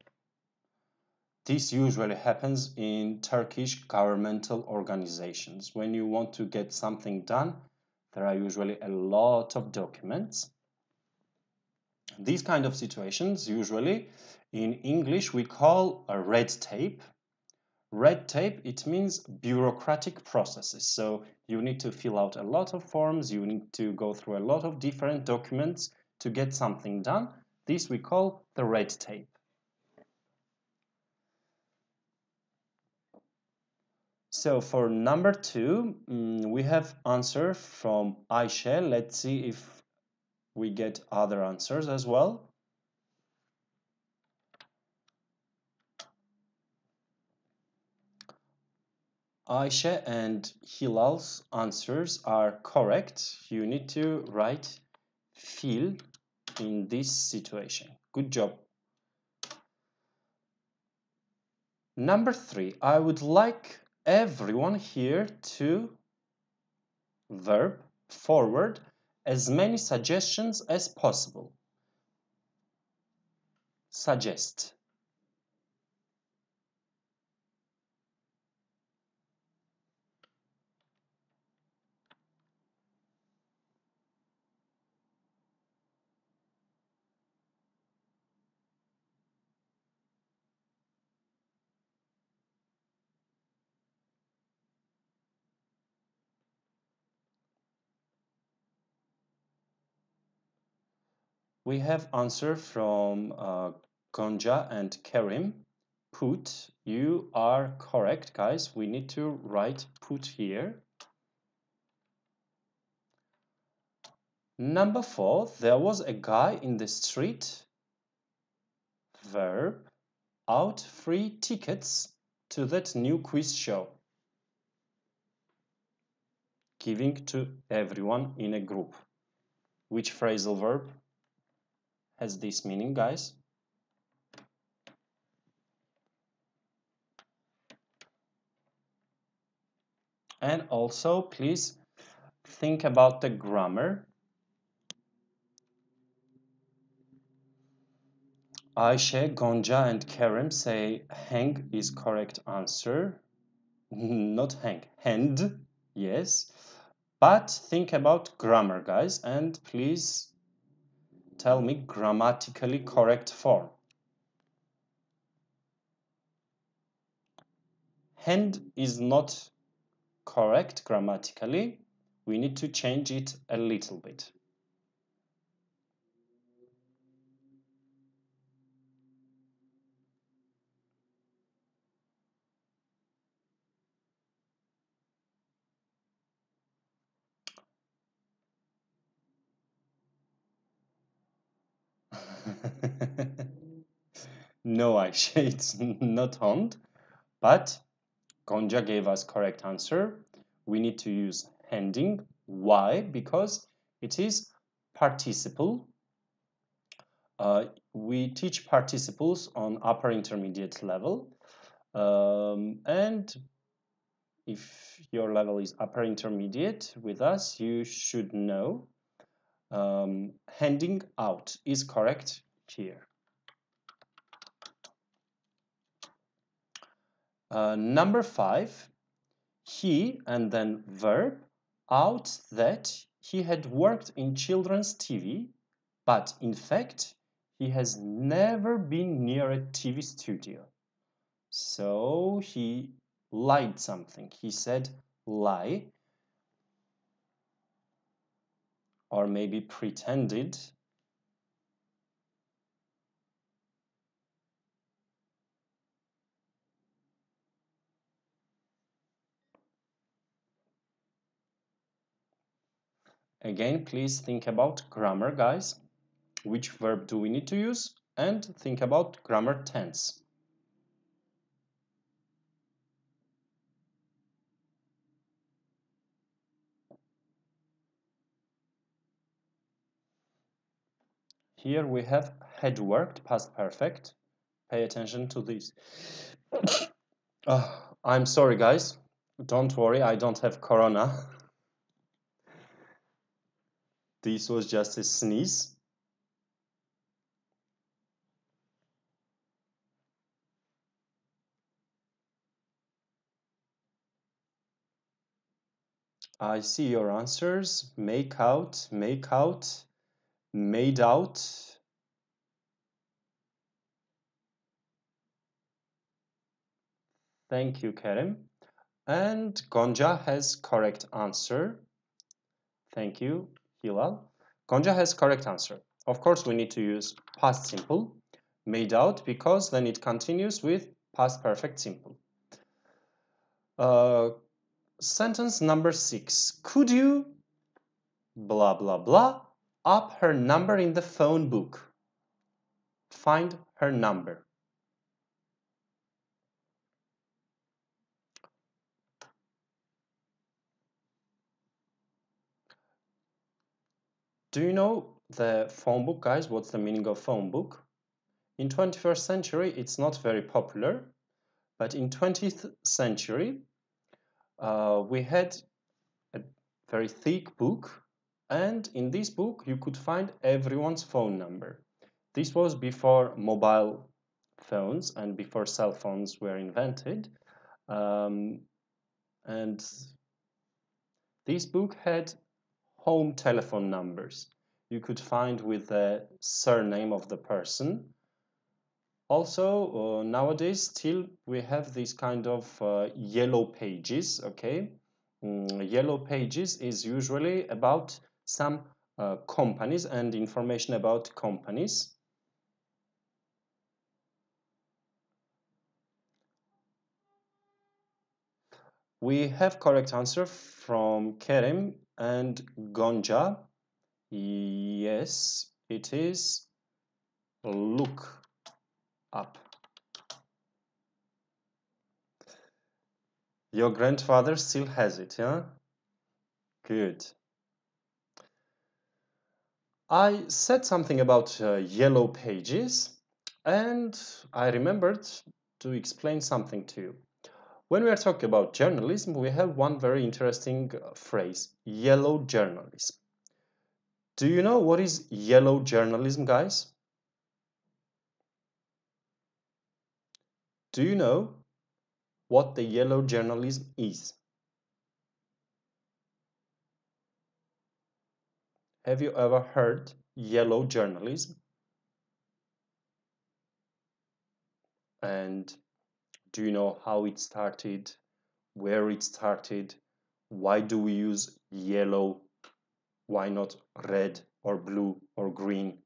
This usually happens in Turkish governmental organizations. When you want to get something done, there are usually a lot of documents. These kind of situations, usually in English, we call a red tape. Red tape, it means bureaucratic processes. So you need to fill out a lot of forms, you need to go through a lot of different documents to get something done. This we call the red tape. So for number two, we have answer from Ayşe. Let's see if we get other answers as well. Ayşe and Hilal's answers are correct. You need to write fil in this situation. Good job. Number 3, I would like everyone here to verb forward as many suggestions as possible. Suggest. We have answer from Gonja and Kerim. Put, you are correct, guys. We need to write put here. Number 4, there was a guy in the street. Verb, out free tickets to that new quiz show. Giving to everyone in a group. Which phrasal verb has this meaning, guys? And also, please think about the grammar. Ayşe, Gonja, and Kerem say hang is correct answer. Not hang, hand, yes. But think about grammar, guys, and please tell me grammatically correct form. Hand is not correct grammatically. We need to change it a little bit. No, Ayşe, it's not hand, but Gonja gave us correct answer. We need to use handing. Why? Because it is participle. We teach participles on upper intermediate level. And if your level is upper intermediate with us, you should know handing out is correct here. Number 5, he and then verb out that he had worked in children's TV, but in fact he has never been near a TV studio. So he lied something. He said lie, or maybe pretended. Again, please think about grammar, guys. Which verb do we need to use? And think about grammar tense. Here we have had worked, past perfect. Pay attention to this. I'm sorry, guys. Don't worry, I don't have corona. This was just a sneeze. I see your answers. Make out, made out. Thank you, Kerem. And Gonja has correct answer. Thank you, Hilal. Gonja has correct answer. Of course, we need to use past simple, made out, because then it continues with past perfect simple. Sentence number 6. Could you blah blah blah up her number in the phone book? Find her number. Do you know the phone book, guys. What's the meaning of phone book? In 21st century, it's not very popular, but in 20th century, we had a very thick book, and in this book, you could find everyone's phone number. This was before mobile phones and before cell phones were invented. And this book had home telephone numbers you could find with the surname of the person. Also, nowadays, still we have this kind of yellow pages, okay? Yellow pages is usually about some companies and information about companies. We have correct answer from Kerem and Gonja. Yes, it is look up. Your grandfather still has it, yeah? Good. I said something about yellow pages, and I remembered to explain something to you. When we are talking about journalism, we have one very interesting phrase, yellow journalism. Do you know what is yellow journalism, guys? Do you know what the yellow journalism is? Have you ever heard yellow journalism? And do you know how it started, where it started, why do we use yellow, why not red or blue or green?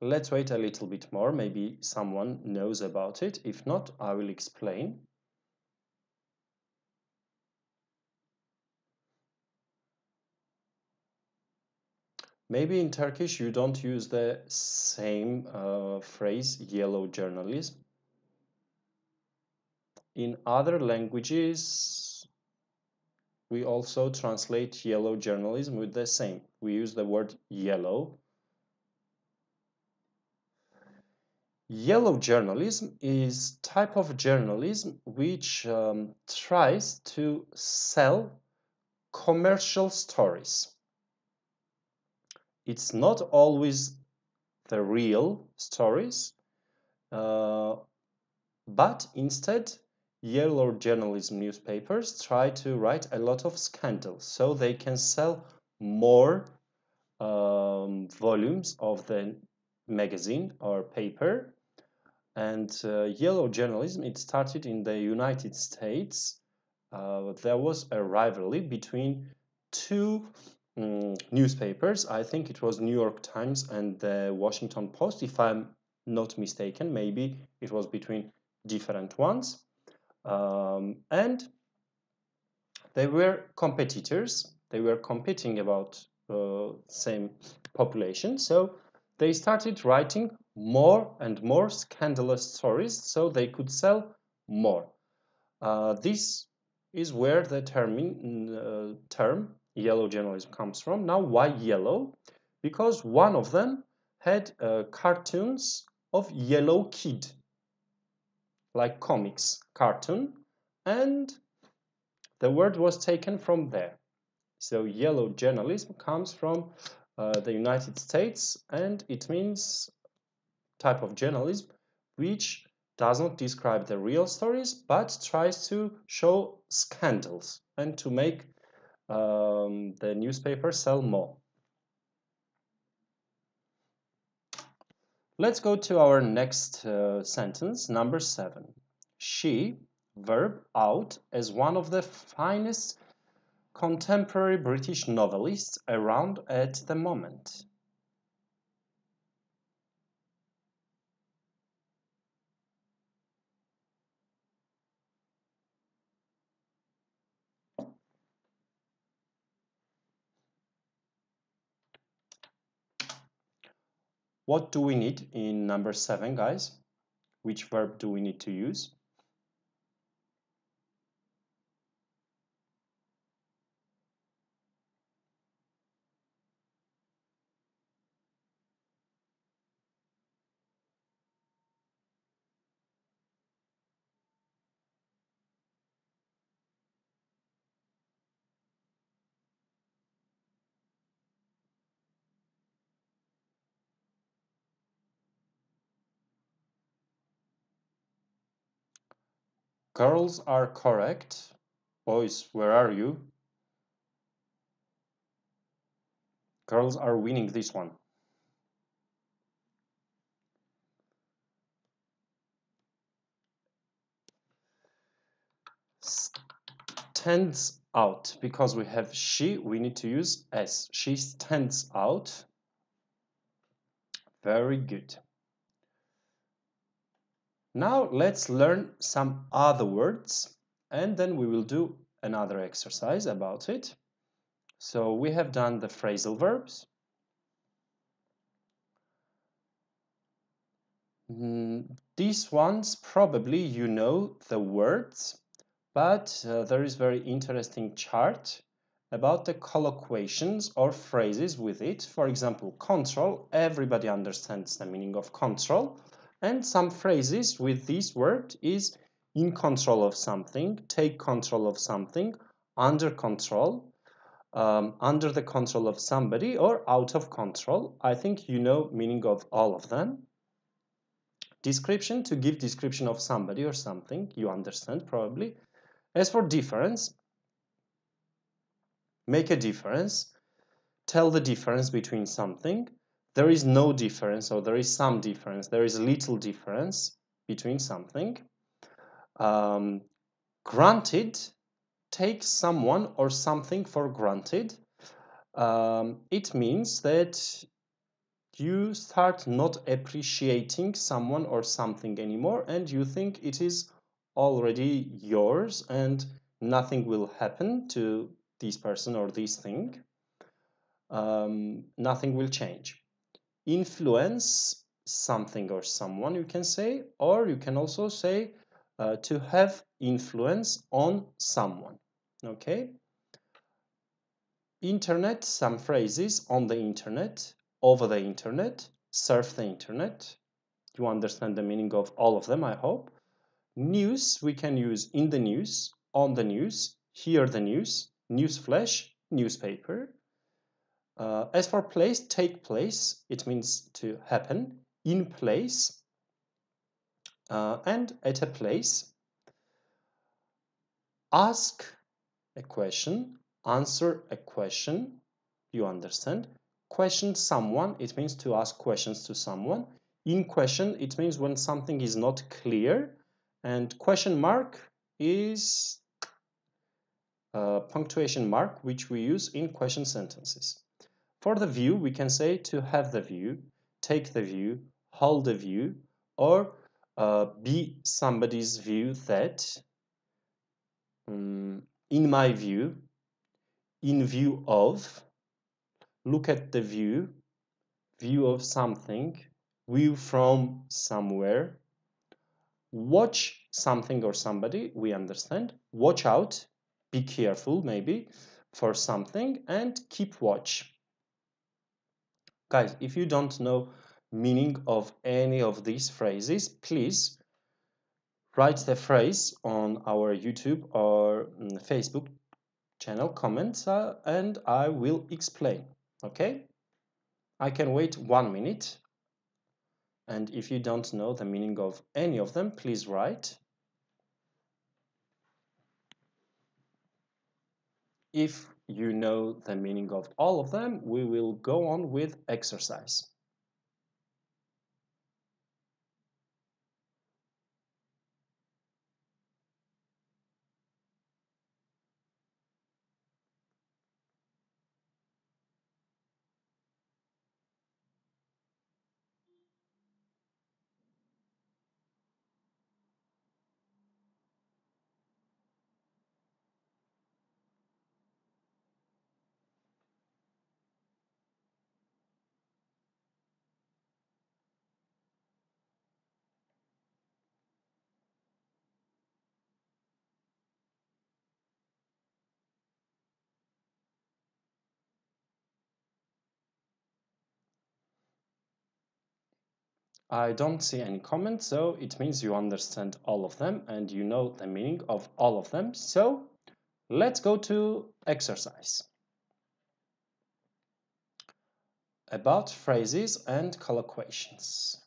Let's wait a little bit more, maybe someone knows about it. If not, I will explain. Maybe in Turkish you don't use the same phrase, yellow journalism. In other languages, we also translate yellow journalism with the same. We use the word yellow. Yellow journalism is type of journalism which tries to sell commercial stories. It's not always the real stories, but instead yellow journalism newspapers try to write a lot of scandals so they can sell more volumes of the magazine or paper. And yellow journalism, it started in the United States. There was a rivalry between two newspapers. I think it was New York Times and the Washington Post, if I'm not mistaken. Maybe it was between different ones. And they were competitors. They were competing about same population. So they started writing more and more scandalous stories so they could sell more. This is where the term yellow journalism comes from. Now, why yellow? Because one of them had cartoons of yellow kid, like comics cartoon, and the word was taken from there. So yellow journalism comes from the United States, and it means type of journalism which does not describe the real stories but tries to show scandals and to make the newspaper sell more. Let's go to our next sentence, number 7. She, verb out, as one of the finest contemporary British novelists around at the moment. What do we need in number 7, guys? Which verb do we need to use? Girls are correct. Boys, where are you? Girls are winning this one. Stands out. Because we have she, we need to use S. She stands out. Very good. Now let's learn some other words and then we will do another exercise about it. So we have done the phrasal verbs. These ones probably you know the words, but there is very interesting chart about the collocations or phrases with it. For example, control, everybody understands the meaning of control, and some phrases with this word is in control of something, take control of something, under control, under the control of somebody, or out of control. I think you know meaning of all of them. Description, to give description of somebody or something, you understand probably. As for difference, make a difference, tell the difference between something. There is no difference, or there is some difference, there is little difference between something. Granted, take someone or something for granted. It means that you start not appreciating someone or something anymore and you think it is already yours and nothing will happen to this person or this thing. Nothing will change. Influence something or someone, you can say, or you can also say to have influence on someone. Okay? Internet, some phrases: on the internet, over the internet, surf the internet. You understand the meaning of all of them, I hope. News, we can use in the news, on the news, hear the news, news flash, newspaper. As for place, take place, it means to happen, in place, and at a place. Ask a question, answer a question, you understand. Question someone, it means to ask questions to someone. In question, it means when something is not clear. And question mark is a punctuation mark which we use in question sentences. For the view, we can say to have the view, take the view, hold the view, or be somebody's view that, in my view, in view of, look at the view, view of something, view from somewhere. Watch something or somebody, we understand. Watch out, be careful maybe for something, and keep watch. Guys, if you don't know meaning of any of these phrases, please write the phrase on our YouTube or Facebook channel comments and I will explain. Okay? I can wait 1 minute. And if you don't know the meaning of any of them, please write. If you know the meaning of all of them, we will go on with exercise. I don't see any comments, so it means you understand all of them and you know the meaning of all of them. So let's go to exercise. About phrases and collocations.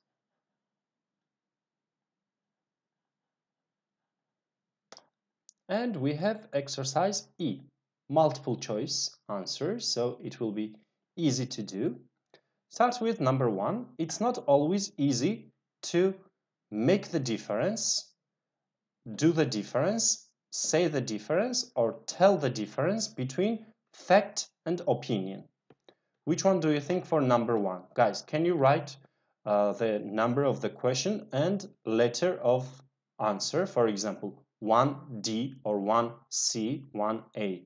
And we have exercise E, multiple choice answers, so it will be easy to do. Start with number 1. It's not always easy to make the difference, do the difference, say the difference, or tell the difference between fact and opinion. Which one do you think for number 1? Guys, can you write the number of the question and letter of answer? For example, 1D or 1C, 1A.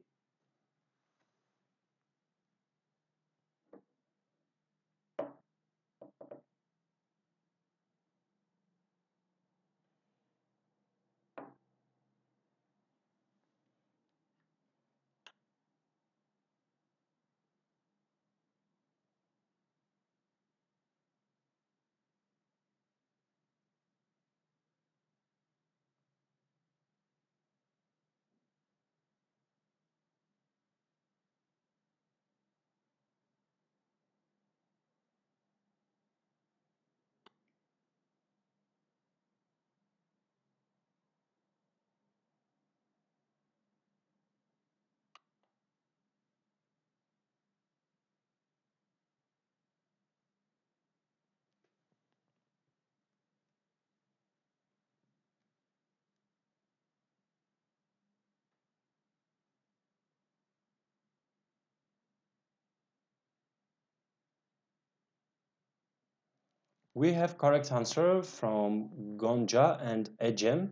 We have correct answer from Gonja and Ecem.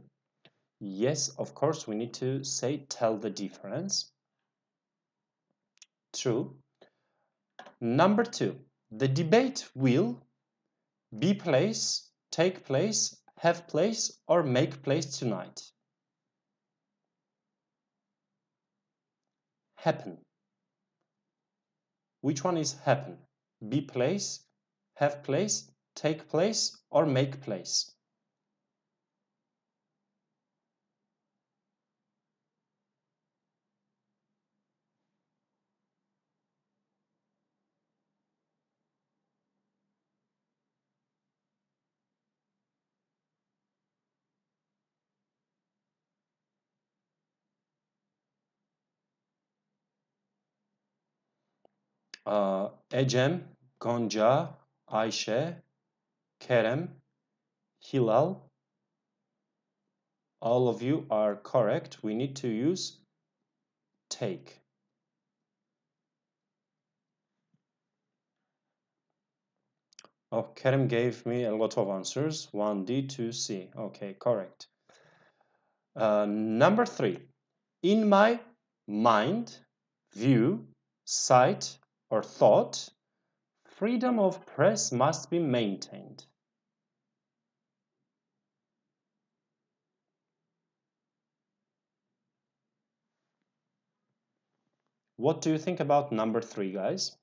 Yes, of course, we need to say tell the difference. True. Number 2, the debate will be place, take place, have place, or make place tonight. Happen. Which one is happen? Be place, have place, take place, or make place? Ecem, Gonca, Ayşe, Kerem, Hilal. All of you are correct. We need to use take. Oh, Kerem gave me a lot of answers. 1D, 2C. Okay, correct. Number 3. In my mind, view, sight, or thought, freedom of press must be maintained. What do you think about number 3, guys?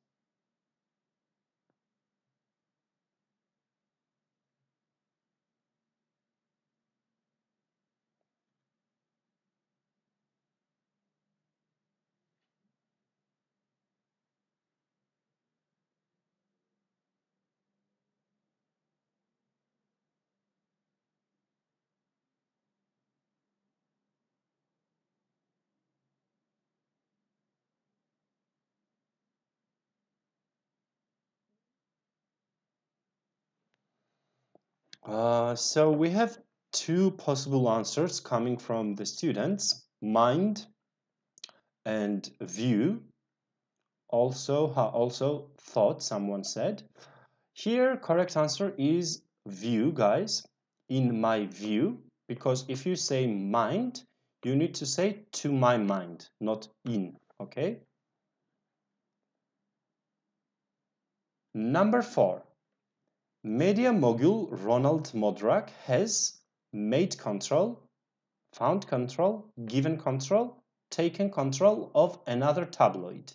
So we have 2 possible answers coming from the students, mind and view. Also thought, someone said. Here, correct answer is view, guys. In my view, because if you say mind, you need to say to my mind, not in, okay? Number 4. Media mogul Ronald Modrak has made control, found control, given control, taken control of another tabloid.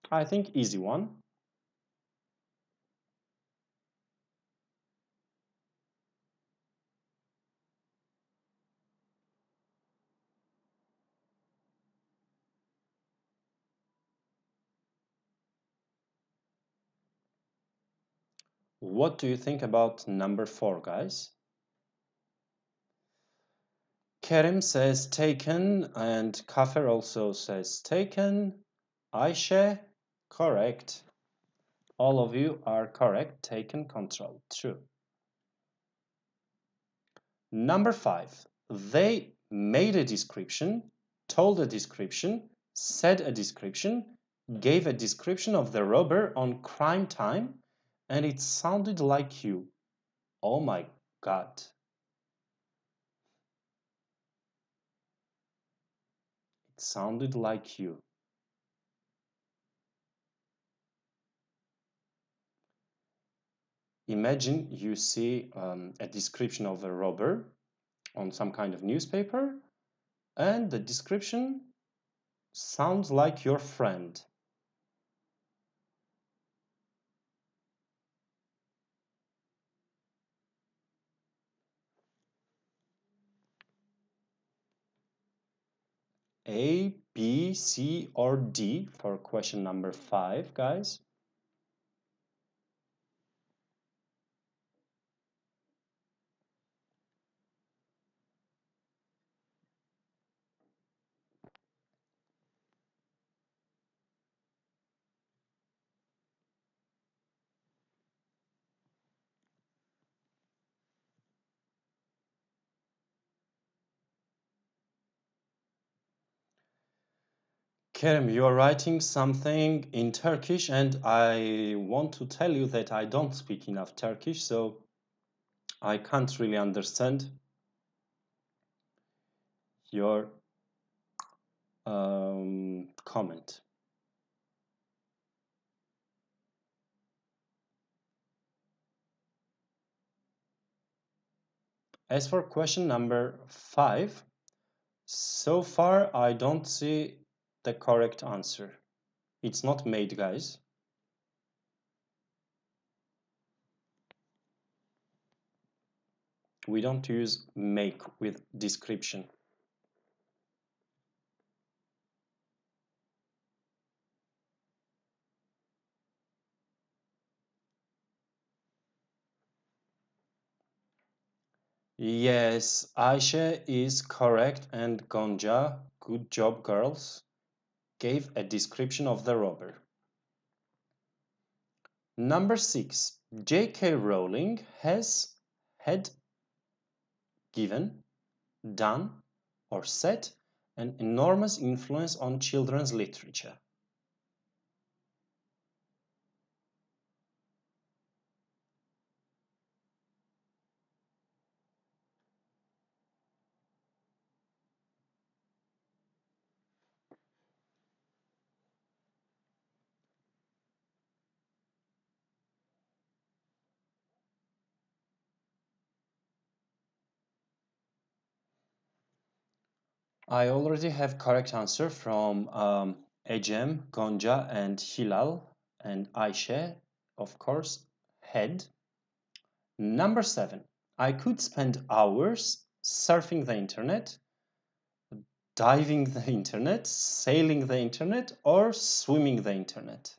I think easy one. What do you think about number 4, guys? Kerim says taken, and Kafer also says taken. Ayşe, correct. All of you are correct. Taken, control. True. Number 5. They made a description, told a description, said a description, gave a description of the robber on crime time, and it sounded like you. Oh my God. It sounded like you. Imagine you see a description of a robber on some kind of newspaper, and the description sounds like your friend. A, B, C, or D for question number 5, guys. Kerem, you're writing something in Turkish, and I want to tell you that I don't speak enough Turkish, so I can't really understand your comment. As for question number 5, so far I don't see the correct answer. It's not made, guys. We don't use make with description. Yes, Ayşe is correct, and Gonca, good job, girls, gave a description of the robber. Number 6, J.K. Rowling had given, done, or said an enormous influence on children's literature. I already have correct answer from Ecem, Gonca, and Hilal, and Ayşe, of course, had. Number 7, I could spend hours surfing the internet, diving the internet, sailing the internet, or swimming the internet.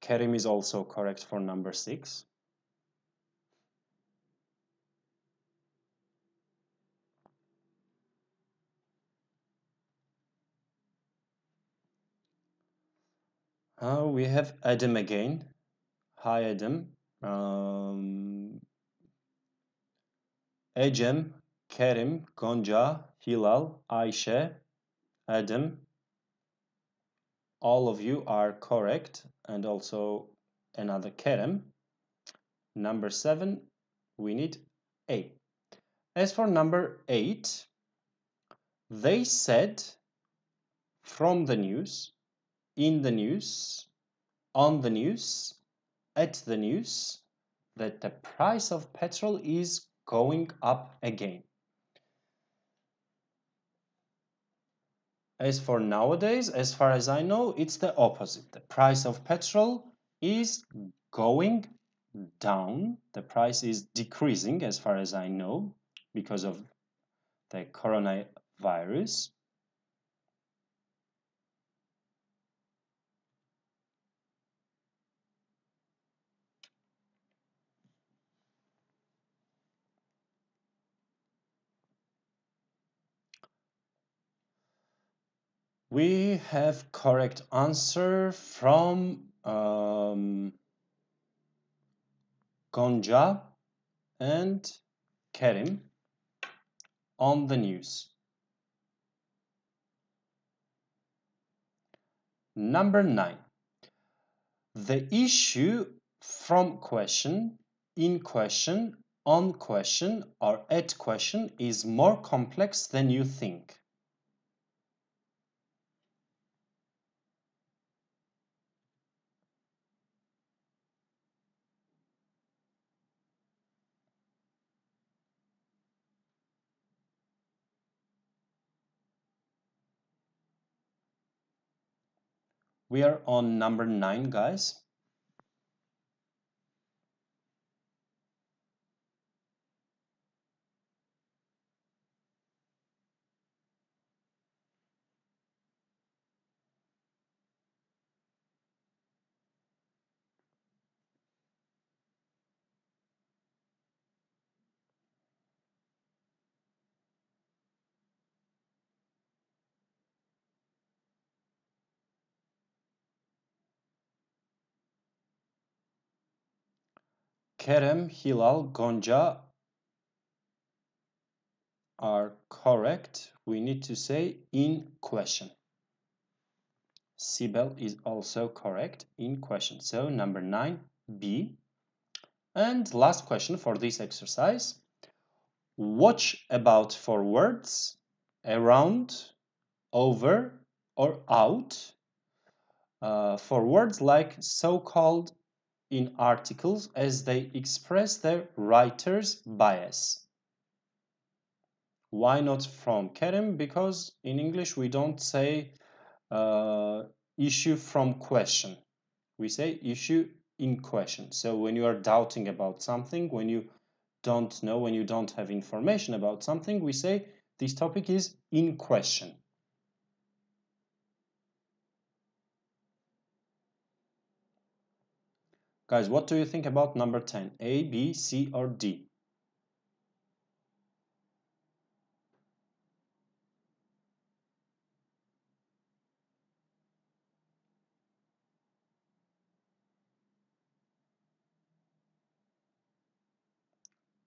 Kerim is also correct for number 6. We have Adam again. Hi, Adam. Ecem, Kerim, Gonca, Hilal, Ayşe, Adam. All of you are correct, and also another Kerem. Number 7, we need A. As for number 8, they said from the news, in the news, on the news, at the news, that the price of petrol is going up again. As for nowadays, as far as I know, it's the opposite. The price of petrol is going down. The price is decreasing as far as I know because of the coronavirus virus. We have correct answer from Gonca and Kerim on the news. Number 9. The issue from question, in question, on question, or at question is more complex than you think. We are on number 9, guys. Kerem, Hilal, Gonca are correct. We need to say in question. Sibel is also correct, in question. So number 9, B. And last question for this exercise. Watch about for words around, over, or out. For words like so-called in articles as they express their writer's bias. Why not from Kerem? Because in English we don't say issue from question. We say issue in question. So when you are doubting about something, when you don't know, when you don't have information about something, we say this topic is in question. Guys, what do you think about number 10? A, B, C, or D?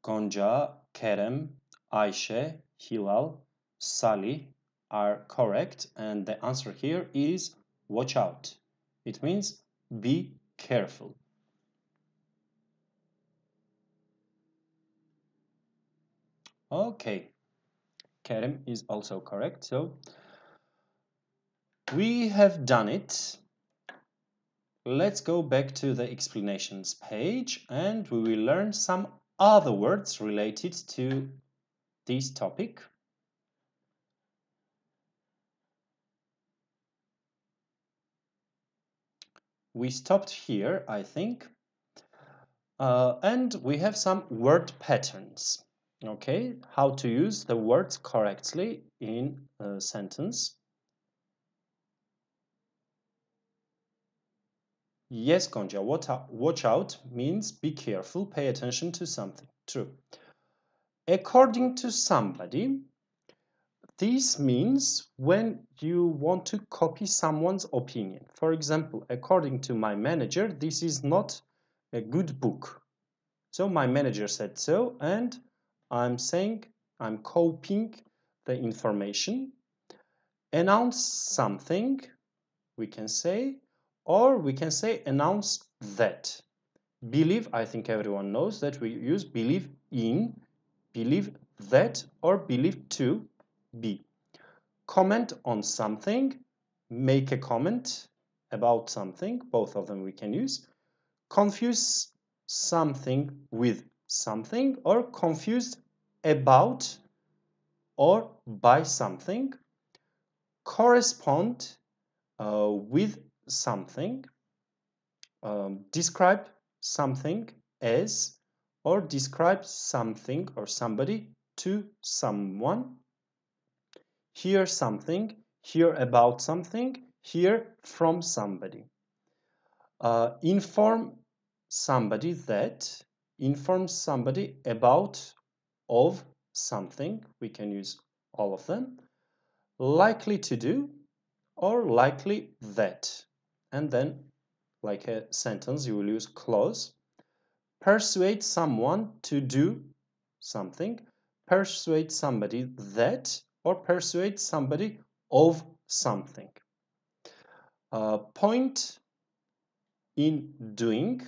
Gonca, Kerem, Ayşe, Hilal, Salih are correct, and the answer here is watch out. It means be careful. Okay, Kerem is also correct. So we have done it. Let's go back to the explanations page and we will learn some other words related to this topic. We stopped here, I think, and we have some word patterns. Okay, how to use the words correctly in a sentence. Yes, Gonca, watch out means be careful, pay attention to something. True. According to somebody, this means when you want to copy someone's opinion. For example, according to my manager, this is not a good book. So my manager said so, and I'm saying I'm copying the information. Announce something, we can say, or we can say announce that. Believe, I think everyone knows that we use believe in, believe that, or believe to be. Comment on something, make a comment about something, both of them we can use. Confuse something with something, or confused about or by something. Correspond with something. Describe something as, or describe something or somebody to someone. hear something, hear about something, hear from somebody. Inform somebody that, inform somebody about, of something. We can use all of them. Likely to do or likely that. And then, like a sentence, you will use clause. Persuade someone to do something. Persuade somebody that or persuade somebody of something. Point in doing,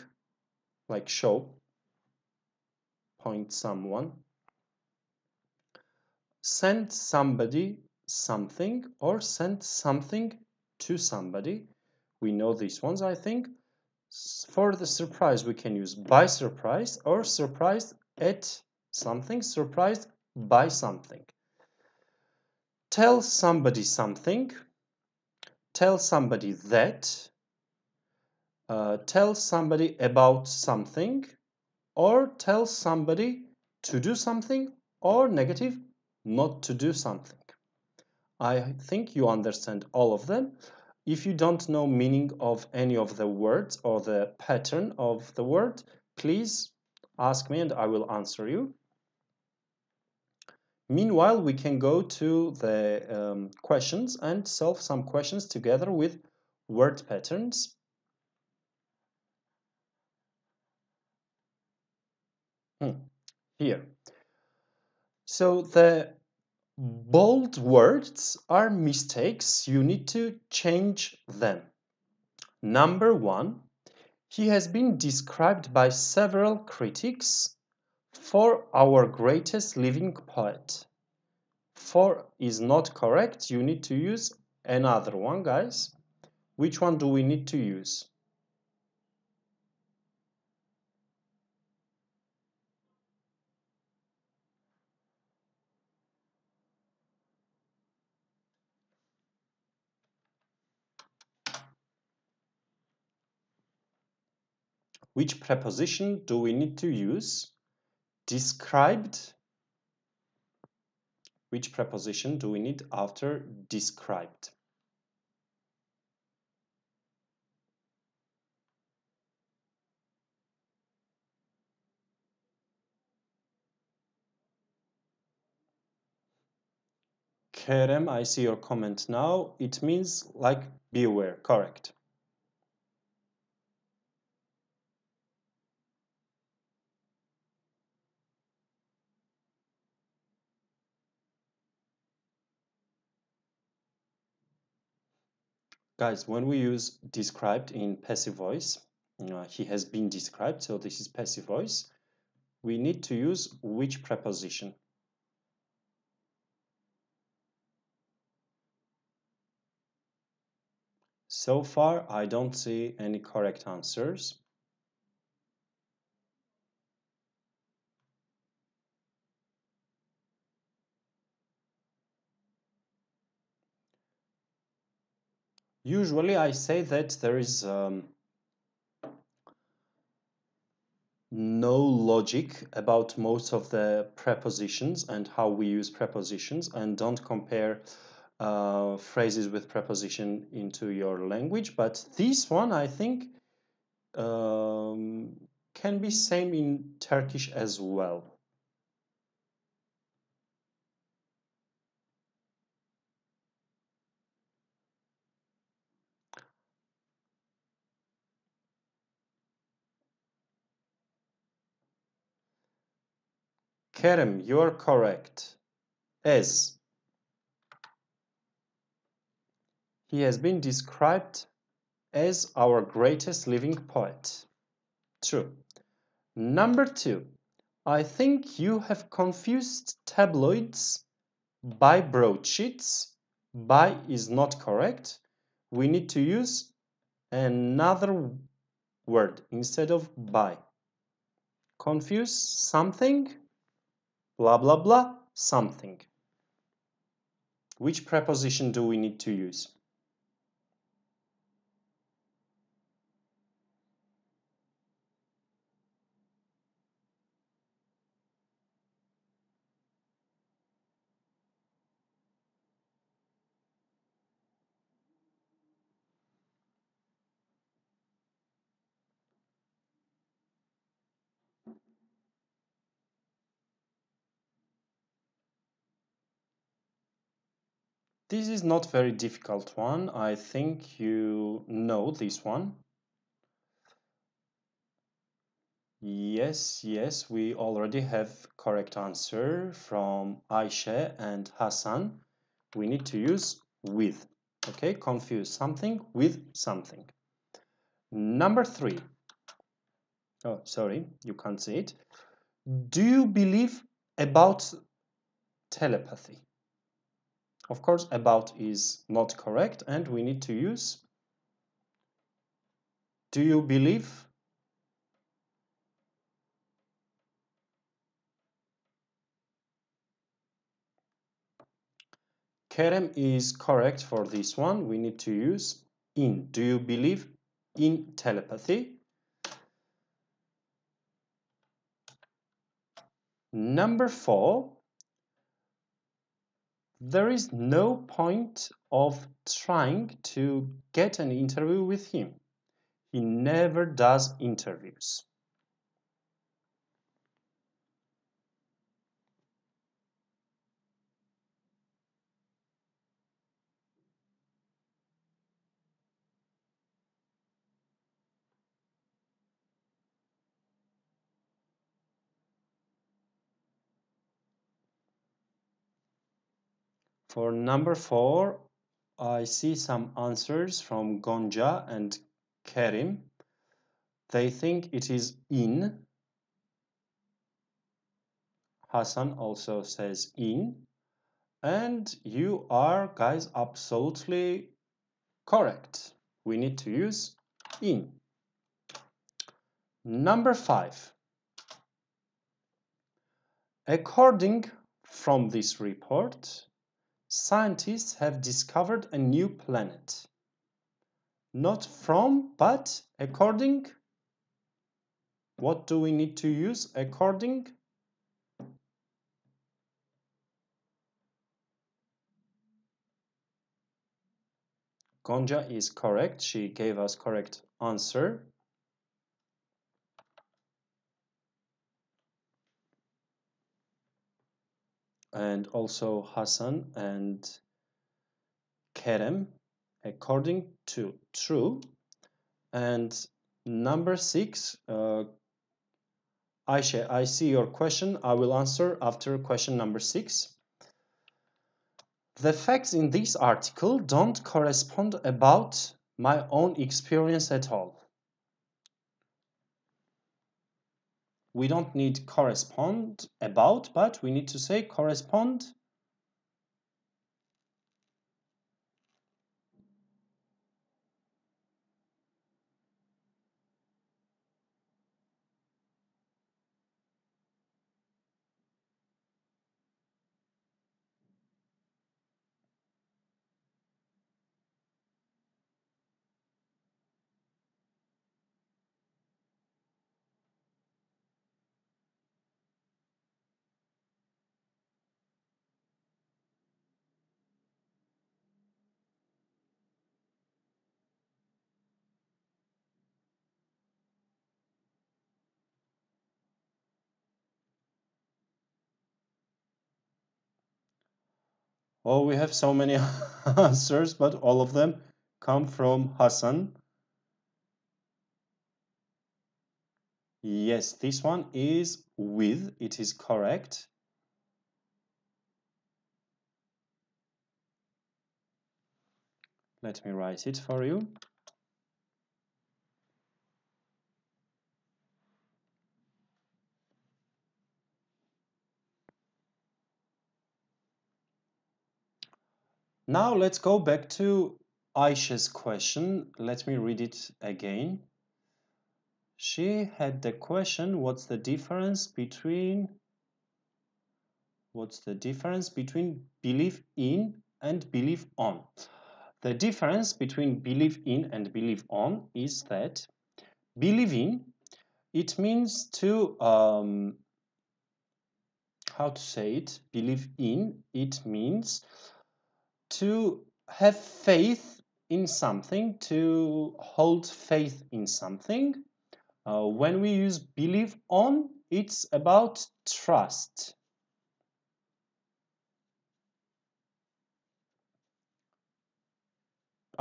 like show, point someone. Send somebody something or send something to somebody. We know these ones, I think. For the surprise, we can use by surprise or surprised at something, surprised by something. Tell somebody something. Tell somebody that. Tell somebody about something or tell somebody to do something or negative, not to do something. I think you understand all of them. If you don't know meaning of any of the words or the pattern of the word, please ask me and I will answer you. Meanwhile, we can go to the questions and solve some questions together with word patterns. Here. So the bold words are mistakes. You need to change them. Number 1, he has been described by several critics for our greatest living poet. For is not correct. You need to use another one, guys. Which one do we need to use? Which preposition do we need to use? Described. Which preposition do we need after described? Kerem, I see your comment now. It means like be aware, correct. Guys, when we use described in passive voice, he has been described, so this is passive voice, we need to use which preposition? So far, I don't see any correct answers. Usually, I say that there is no logic about most of the prepositions and how we use prepositions, and don't compare phrases with preposition into your language. But this one, I think, can be same in Turkish as well. Kerem, you're correct. As. He has been described as our greatest living poet. True. Number 2. I think you have confused tabloids by broadsheets. By is not correct. We need to use another word instead of by. Confuse something, blah blah blah, something. Which preposition do we need to use? This is not very difficult one. I think you know this one. Yes, we already have correct answer from Ayşe and Hasan. We need to use with. Okay, confuse something with something. Number 3. Oh, sorry, you can't see it. Do you believe about telepathy? Of course, about is not correct, and we need to use do you believe? Kerem is correct for this one. We need to use in. Do you believe in telepathy? Number 4. There is no point of trying to get an interview with him. He never does interviews. For number 4, I see some answers from Gonca and Kerim. They think it is in. Hasan also says in. And you are, guys, absolutely correct. We need to use in. Number 5. According from this report, scientists have discovered a new planet. Not from, but according. What do we need to use according? Gonca is correct. She gave us correct answer. And also Hasan and Kerem, according to true. And number 6, Ayşe, I see your question. I will answer after question number 6. The facts in this article don't correspond about my own experience at all. We don't need correspond about, but we need to say correspond. Oh, we have so many answers, but all of them come from Hasan. Yes, this one is with. It is correct. Let me write it for you. Now let's go back to Ayşe's question. Let me read it again. She had the question, what's the difference between believe in and believe on? The difference between believe in and believe on is that believe in, it means to how to say it? Believe in, it means to have faith in something, to hold faith in something. When we use believe on, it's about trust.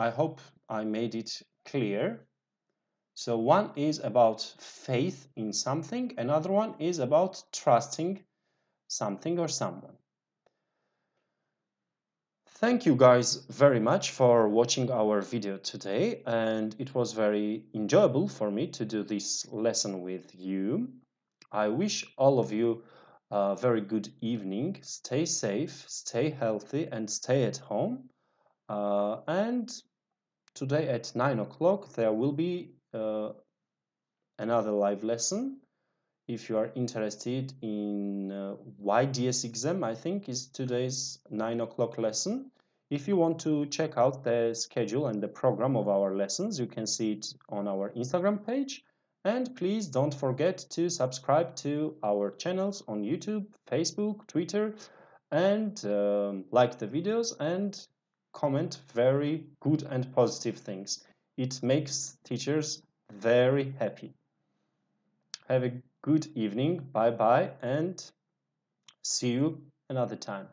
I hope I made it clear. So one is about faith in something, another one is about trusting something or someone. Thank you guys very much for watching our video today, and it was very enjoyable for me to do this lesson with you. I wish all of you a very good evening. Stay safe, stay healthy, and stay at home. And today at 9 o'clock there will be another live lesson. If you are interested in YDS exam, I think is today's 9 o'clock lesson. If you want to check out the schedule and the program of our lessons, you can see it on our Instagram page. And please don't forget to subscribe to our channels on YouTube, Facebook, Twitter, and like the videos and comment very good and positive things. It makes teachers very happy. Have a good evening, bye bye, and see you another time.